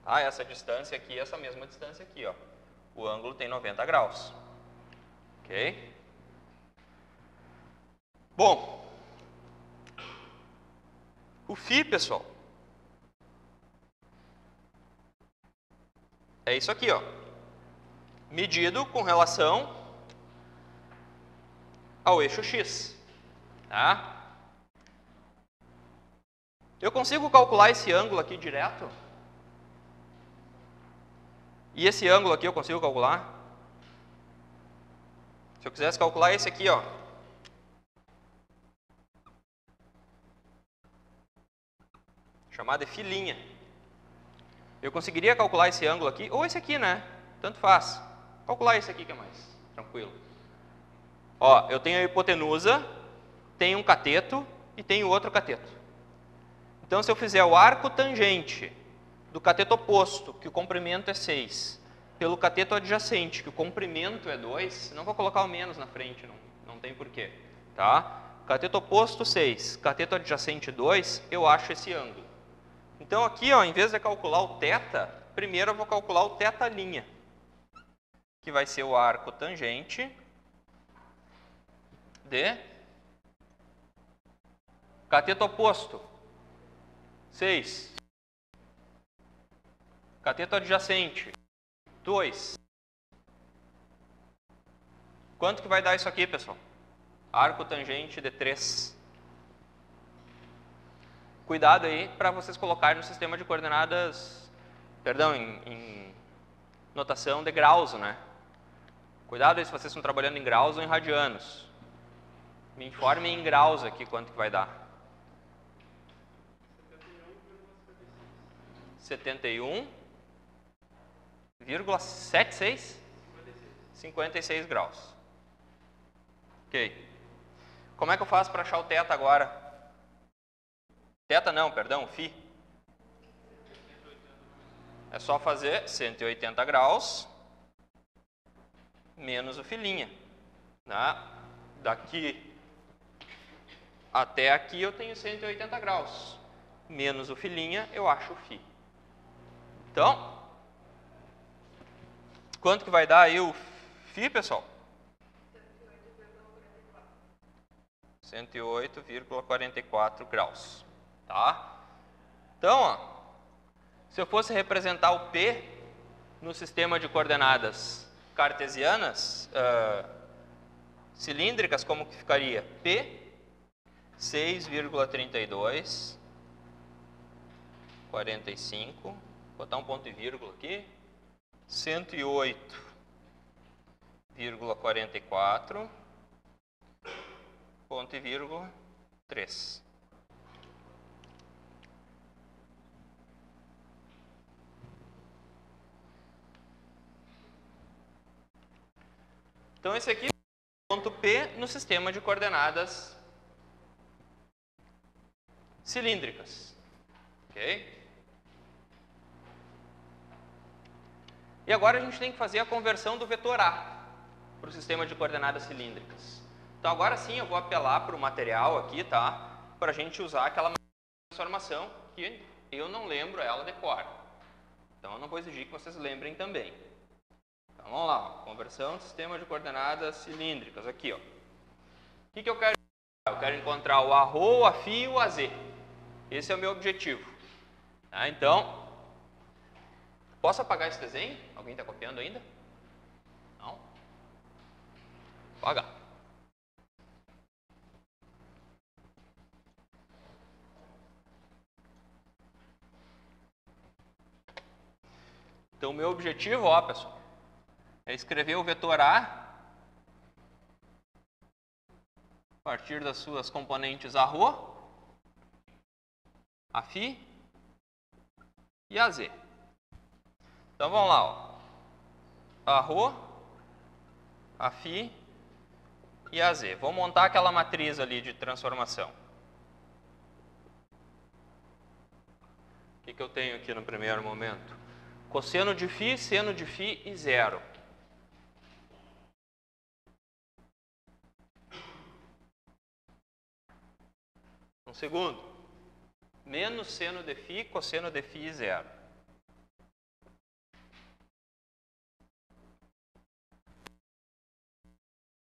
Tá? Essa distância aqui, essa mesma distância aqui, ó. O ângulo tem 90 graus. Ok? Bom, o φ, pessoal, é isso aqui, ó. Medido com relação ao eixo x. Tá? Eu consigo calcular esse ângulo aqui direto? E esse ângulo aqui eu consigo calcular? Se eu quisesse calcular esse aqui, ó. Chamado de filinha. Eu conseguiria calcular esse ângulo aqui, ou esse aqui, né? Tanto faz. Calcular esse aqui que é mais tranquilo. Ó, eu tenho a hipotenusa, tenho um cateto e tenho outro cateto. Então, se eu fizer o arco tangente do cateto oposto, que o comprimento é 6, pelo cateto adjacente, que o comprimento é 2, não vou colocar o menos na frente, não tem porquê. Tá? Cateto oposto 6, cateto adjacente 2, eu acho esse ângulo. Então, aqui, ó, em vez de calcular o θ, primeiro eu vou calcular o θ', que vai ser o arco tangente de cateto oposto 6, cateto adjacente 2. Quanto que vai dar isso aqui, pessoal? Arco tangente de 3. Cuidado aí para vocês colocarem no sistema de coordenadas, perdão, em notação de graus, né? Cuidado aí se vocês estão trabalhando em graus ou em radianos. Me informem em graus aqui quanto que vai dar. 71,76? 56 graus. Ok. Como é que eu faço para achar o θ agora? Θ não, perdão, φ. É só fazer 180 graus menos o filinha. Né? Daqui até aqui eu tenho 180 graus. Menos o filinha, eu acho o φ. Então, quanto que vai dar aí o φ, pessoal? 108,44 graus. Tá? Então, ó, se eu fosse representar o P no sistema de coordenadas cartesianas, cilíndricas, como que ficaria? P, 6,32, 45, vou botar um ponto e vírgula aqui, 108,44, ponto e vírgula, 3. Então, esse aqui é o ponto P no sistema de coordenadas cilíndricas. Ok? E agora a gente tem que fazer a conversão do vetor A para o sistema de coordenadas cilíndricas. Então, agora sim eu vou apelar para o material aqui, tá? Para a gente usar aquela transformação que eu não lembro ela de cor. Então, eu não vou exigir que vocês lembrem também. Então, vamos lá, ó. Conversão do sistema de coordenadas cilíndricas, aqui, ó. O que eu quero? Eu quero encontrar o ARρ, o Aφ e o AZ. Esse é o meu objetivo. Tá? Então, posso apagar esse desenho? Alguém está copiando ainda? Não? Apagar. Então, o meu objetivo, ó, pessoal, é escrever o vetor A a partir das suas componentes arro, a φ e a z. Então, vamos lá, ó. Arro, a φ e a z. Vou montar aquela matriz ali de transformação. O que eu tenho aqui no primeiro momento? Cosseno de φ, seno de φ e zero. No segundo, menos seno de φ, cosseno de φ e zero.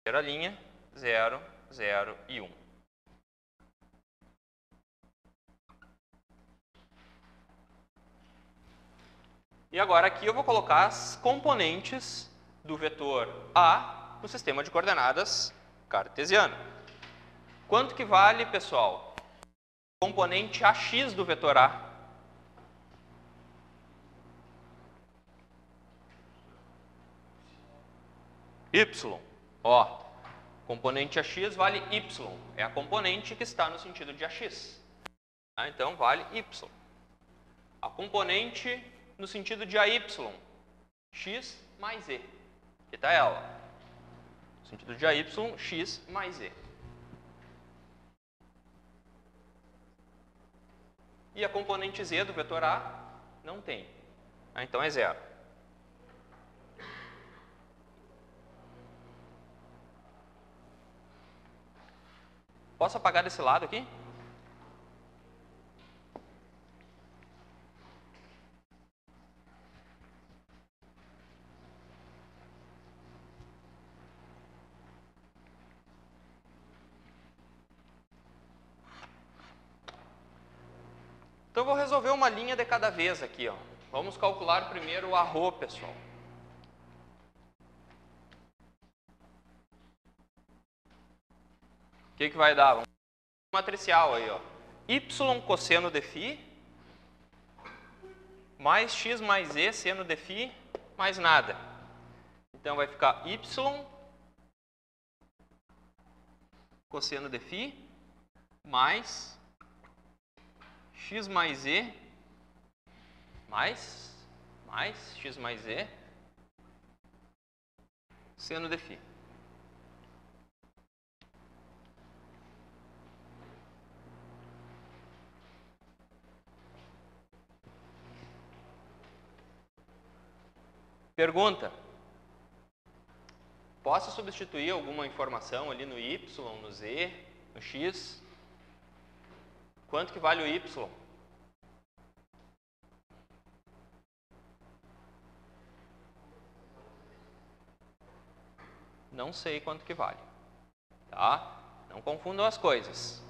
Terceira linha, 0, 0 e 1. E agora aqui eu vou colocar as componentes do vetor A no sistema de coordenadas cartesiano. Quanto que vale, pessoal, componente AX do vetor A? Y. Ó, componente AX vale Y. É a componente que está no sentido de AX. Tá? Então, vale Y. A componente no sentido de AY, x mais e. Aqui está ela. No sentido de AY, x mais e. E a componente z do vetor A não tem. Então é zero. Posso apagar desse lado aqui? Então, eu vou resolver uma linha de cada vez aqui, ó. Vamos calcular primeiro o arro, pessoal. O que vai dar? Vamos matricial aí, ó. Y cosseno de φ mais x mais e seno de φ mais nada. Então, vai ficar y cosseno de φ mais x mais e mais x mais e seno de φ. Pergunta: posso substituir alguma informação ali no y, no z, no x? Quanto que vale o y? Não sei quanto que vale. Tá? Não confundam as coisas.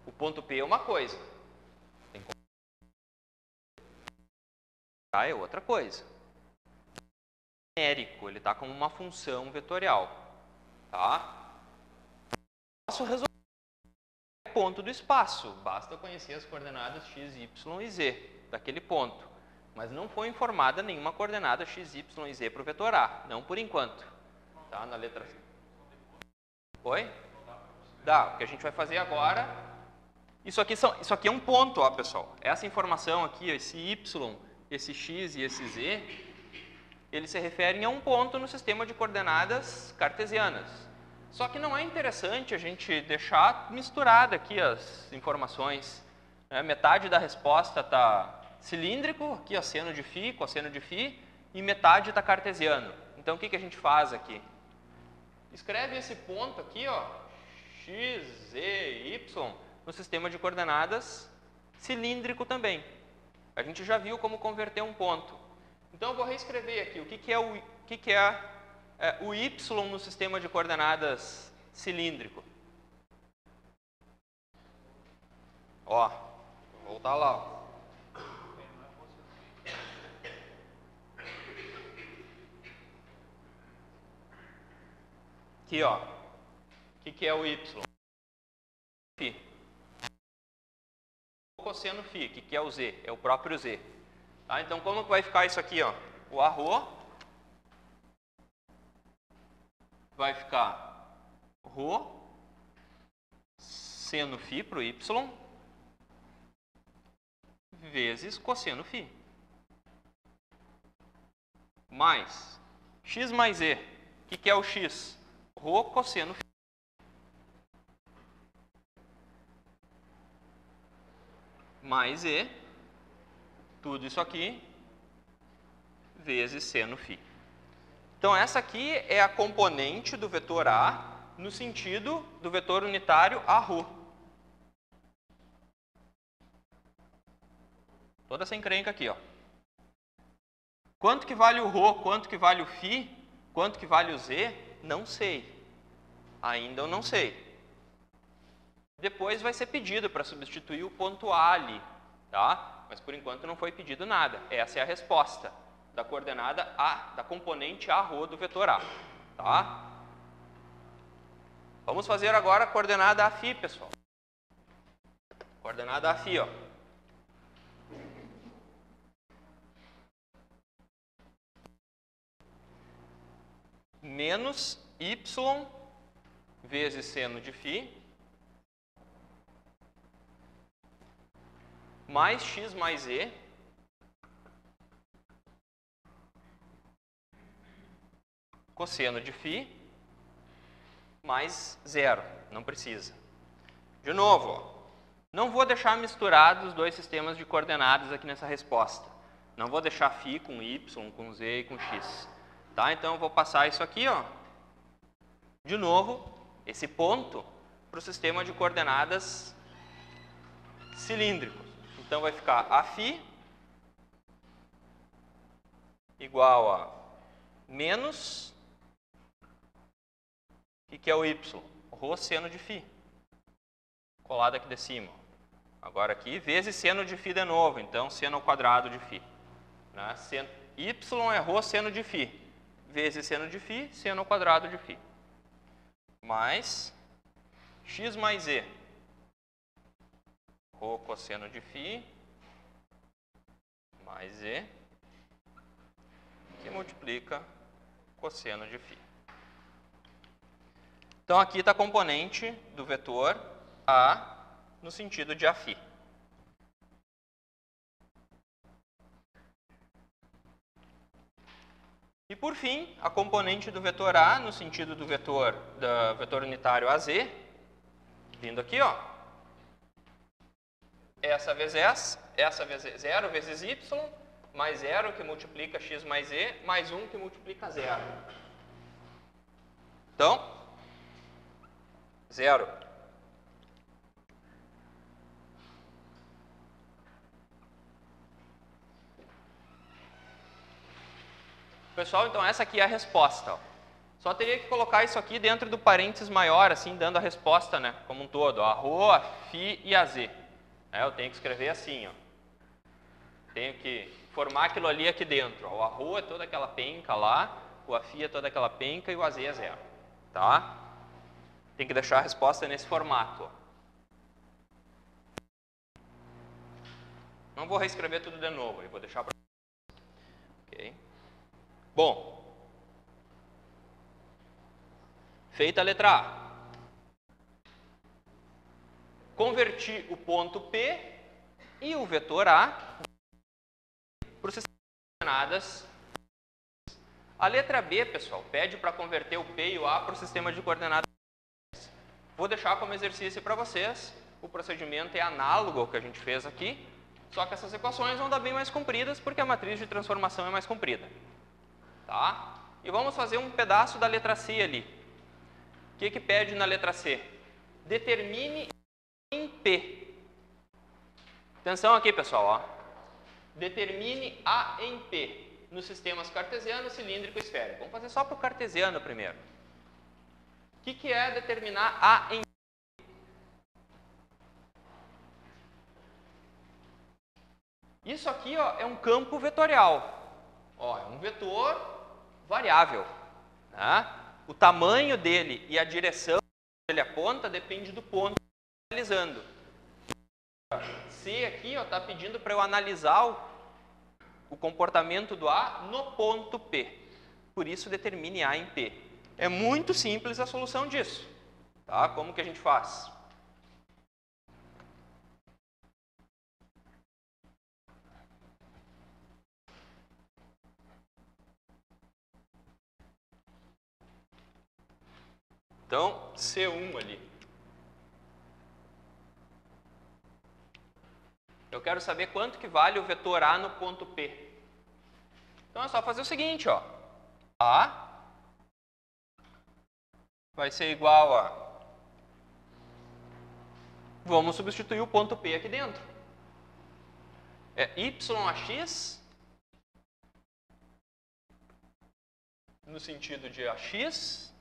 O ponto P é uma coisa. Tem que... é outra coisa. Numérico, ele está como uma função vetorial. Tá? Posso resolver o ponto do espaço. Basta conhecer as coordenadas x, y e z daquele ponto. Mas não foi informada nenhuma coordenada x, y e z para o vetor A. Não por enquanto. Tá? Na letra C. Oi? Dá. O que a gente vai fazer agora... Isso aqui é um ponto, ó, pessoal. Essa informação aqui, esse y, esse x e esse z... eles se referem a um ponto no sistema de coordenadas cartesianas. Só que não é interessante a gente deixar misturada aqui as informações. Metade da resposta está cilíndrico, aqui ó, seno de φ, cosseno de φ, e metade está cartesiano. Então, o que a gente faz aqui? Escreve esse ponto aqui, ó, x, z, y, no sistema de coordenadas cilíndrico também. A gente já viu como converter um ponto. Então, eu vou reescrever aqui o que é o y no sistema de coordenadas cilíndrico. Ó, vou voltar lá. Ó. Aqui, ó. O que é o y? Φ. O cosseno φ. O que é o z? É o próprio z. Tá? Então, como que vai ficar isso aqui? Ó? O arro vai ficar ρ seno φ para o y vezes cosseno φ. Mais x mais e. O que é o x? Rho cosseno φ. Mais e, tudo isso aqui, vezes seno φ. Então, essa aqui é a componente do vetor A no sentido do vetor unitário a ρ. Toda essa encrenca aqui, ó. Quanto que vale o ρ, quanto que vale o φ, quanto que vale o z, não sei. Ainda eu não sei. Depois vai ser pedido para substituir o ponto A ali, tá? Mas por enquanto não foi pedido nada. Essa é a resposta da coordenada A, da componente a ρ do vetor A, tá? Vamos fazer agora a coordenada a φ, pessoal. Coordenada a φ, ó. Menos y vezes seno de φ mais x mais e cosseno de φ mais zero. Não precisa. De novo, ó, não vou deixar misturados os dois sistemas de coordenadas aqui nessa resposta. Não vou deixar φ com y, com z e com x. Tá? Então, eu vou passar isso aqui, ó, de novo, esse ponto, para o sistema de coordenadas cilíndricos. Então, vai ficar a φ igual a menos, o que é o y? Rho seno de φ. Colado aqui de cima. Agora aqui, vezes seno de φ de novo. Então, seno ao quadrado de φ. Né? Y é Rho seno de φ. Vezes seno de φ, seno ao quadrado de φ. Mais x mais e. Rho cosseno de φ mais e, que multiplica cosseno de φ. Então, aqui está a componente do vetor A no sentido de Aφ. E, por fim, a componente do vetor A no sentido do vetor unitário AZ, vindo aqui, ó. Essa vezes 0 vezes y, mais 0 que multiplica x mais e, mais 1 que multiplica 0. Então, 0. Pessoal, então essa aqui é a resposta. Ó. Só teria que colocar isso aqui dentro do parênteses maior, assim, dando a resposta, né, como um todo. A Rho, a φ e a z. Eu tenho que escrever assim, ó. Tenho que formar aquilo ali aqui dentro. Ó. O a Rho é toda aquela penca lá, o a φ é toda aquela penca e o a z é 0. Tá? Tem que deixar a resposta nesse formato. Ó. Não vou reescrever tudo de novo, eu vou deixar para... Ok. Bom, feita a letra A. Converti o ponto P e o vetor A para o sistema de coordenadas. A letra B, pessoal, pede para converter o P e o A para o sistema de coordenadas. Vou deixar como exercício para vocês. O procedimento é análogo ao que a gente fez aqui, só que essas equações vão dar bem mais compridas porque a matriz de transformação é mais comprida. Tá? E vamos fazer um pedaço da letra C ali. O que pede na letra C? Determine em P. Atenção aqui, pessoal. Ó. Determine A em P nos sistemas cartesiano, cilíndrico e esférico. Vamos fazer só para o cartesiano primeiro. O que é determinar A em P? Isso aqui, ó, é um campo vetorial. Ó, é um vetor variável. Né? O tamanho dele e a direção que ele aponta depende do ponto que eu estou analisando. C aqui está pedindo para eu analisar o comportamento do A no ponto P. Por isso, determine A em P. É muito simples a solução disso. Tá? Como que a gente faz? Então, C1 ali. Eu quero saber quanto que vale o vetor A no ponto P. Então, é só fazer o seguinte, ó. A vai ser igual a... Vamos substituir o ponto P aqui dentro. É YAX no sentido de AX,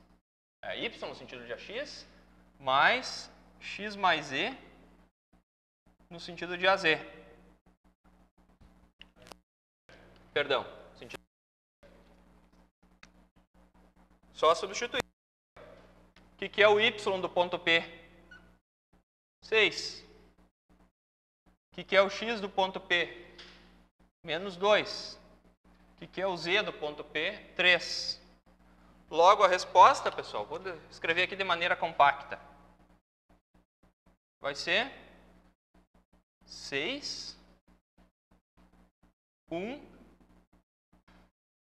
Y no sentido de AX, mais X mais E no sentido de AZ. Perdão, sentido. Só substituir. O que é o Y do ponto P? 6. O que é o X do ponto P? Menos 2. O que é o Z do ponto P? 3. Logo, a resposta, pessoal, vou escrever aqui de maneira compacta. Vai ser 6, 1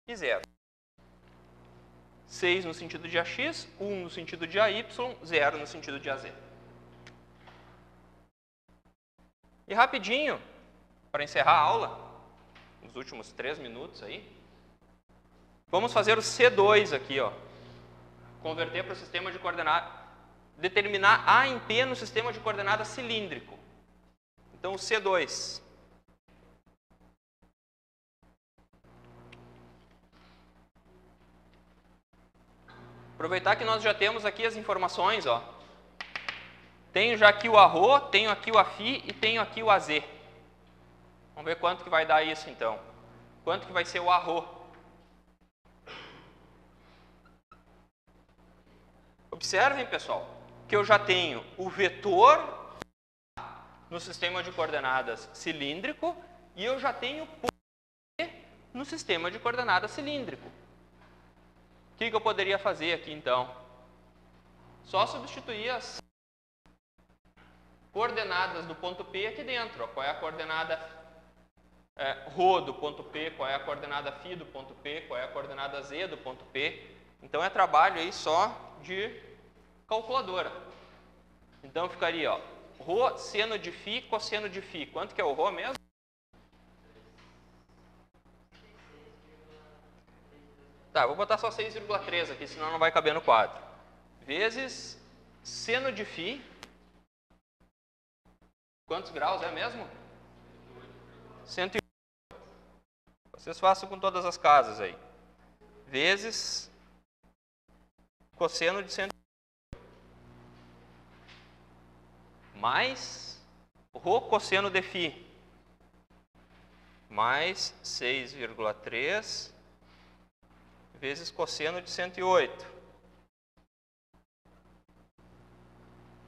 e 0. 6 no sentido de AX, 1 no sentido de AY, 0 no sentido de AZ. E rapidinho, para encerrar a aula, nos últimos 3 minutos aí, vamos fazer o C2 aqui, ó. Converter para o sistema de coordenadas, determinar A em P no sistema de coordenadas cilíndrico. Então, o C2. Aproveitar que nós já temos aqui as informações, ó. Tenho já aqui o ARRO, tenho aqui o AFI e tenho aqui o AZ. Vamos ver quanto que vai dar isso, então. Quanto que vai ser o ARRO? Observem, pessoal, que eu já tenho o vetor no sistema de coordenadas cilíndrico e eu já tenho P no sistema de coordenadas cilíndrico. O que eu poderia fazer aqui, então? Só substituir as coordenadas do ponto P aqui dentro. Ó. Qual é a coordenada ρ do ponto P, qual é a coordenada φ do ponto P, qual é a coordenada z do ponto P. Então, é trabalho aí só de calculadora. Então, ficaria, ó, ρ seno de φ, cosseno de φ. Quanto que é o ρ mesmo? Tá, vou botar só 6,3 aqui, senão não vai caber no quadro. Vezes seno de φ. Quantos graus é mesmo? 108. Vocês façam com todas as casas aí. Vezes cosseno de 108. Mais ρ cosseno de φ. Mais 6,3 vezes cosseno de 108.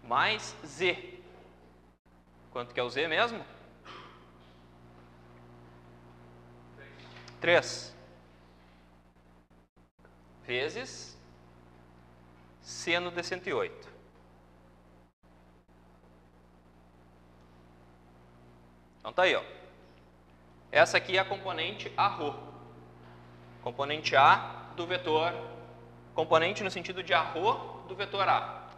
Mais z. Quanto que é o z mesmo? 3. Vezes seno de 108. Então tá aí, ó. Essa aqui é a componente ARRO. Componente A do vetor, componente no sentido de ARRO do vetor A.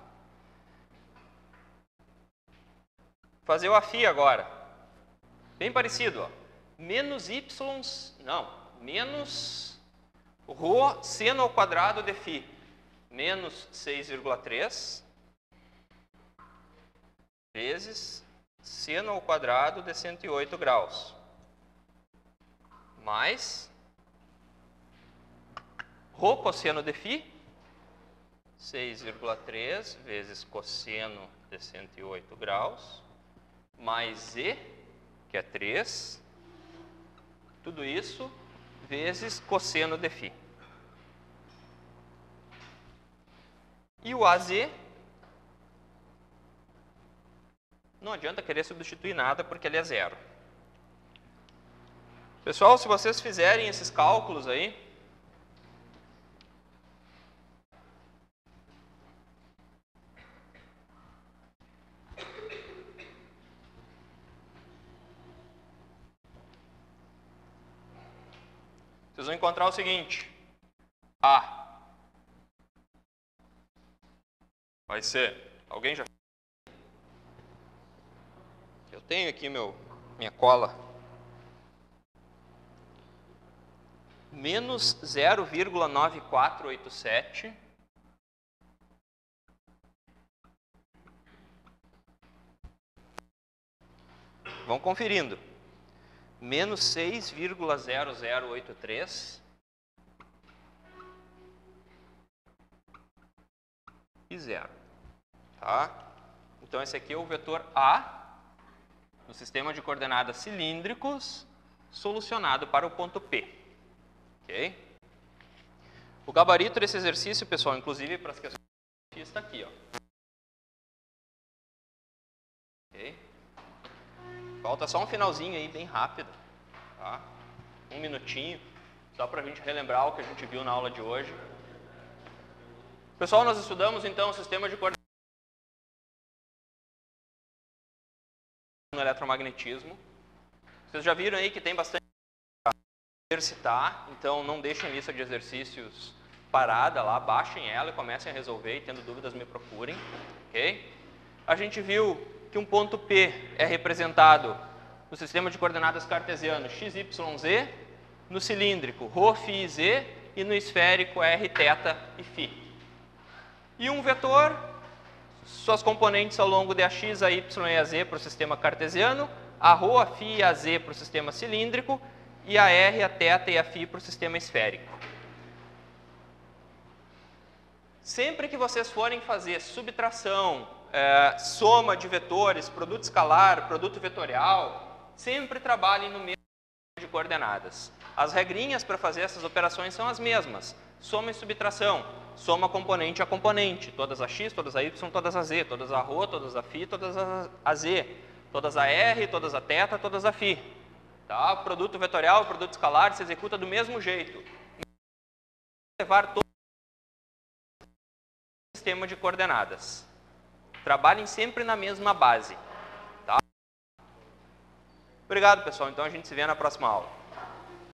Fazer o AFI agora. Bem parecido, ó. Menos y, não, menos ρ seno ao quadrado de φ. Menos 6,3 vezes seno ao quadrado de 108 graus. Mais ρ cosseno de φ, 6,3 vezes cosseno de 108 graus, mais z, que é 3, tudo isso vezes cosseno de φ. E o AZ, não adianta querer substituir nada porque ele é zero. Pessoal, se vocês fizerem esses cálculos aí, vocês vão encontrar o seguinte: A vai ser, alguém já... Eu tenho aqui minha cola. Menos 0,9487 vão conferindo. Menos 6,0083 e 0. Tá? Então esse aqui é o vetor A no sistema de coordenadas cilíndricos solucionado para o ponto P. Ok? O gabarito desse exercício, pessoal, inclusive para as questões que eu fiz, está aqui. Ó. Okay? Falta só um finalzinho aí, bem rápido. Tá? Um minutinho, só para a gente relembrar o que a gente viu na aula de hoje. Pessoal, nós estudamos então o sistema de coordenadas no eletromagnetismo. Vocês já viram aí que tem bastante exercitar, então não deixem a lista de exercícios parada lá, baixem ela e comecem a resolver, e tendo dúvidas me procurem, ok? A gente viu que um ponto P é representado no sistema de coordenadas cartesiano x, y, z, no cilíndrico ρ, φ, z e no esférico r, θ e φ. E um vetor, suas componentes ao longo de ax, a y e a z para o sistema cartesiano, a ρ, a φ e a z para o sistema cilíndrico, e a R, a θ e a φ para o sistema esférico. Sempre que vocês forem fazer subtração, soma de vetores, produto escalar, produto vetorial, sempre trabalhem no mesmo sistema de coordenadas. As regrinhas para fazer essas operações são as mesmas. Soma e subtração, soma componente a componente, todas a x, todas a y, todas a z, todas a ρ, todas a φ, todas a z, todas a R, todas a θ, todas a φ. Tá? O produto vetorial, o produto escalar se executa do mesmo jeito. Levar todo o sistema de coordenadas. Trabalhem sempre na mesma base. Tá? Obrigado, pessoal. Então a gente se vê na próxima aula.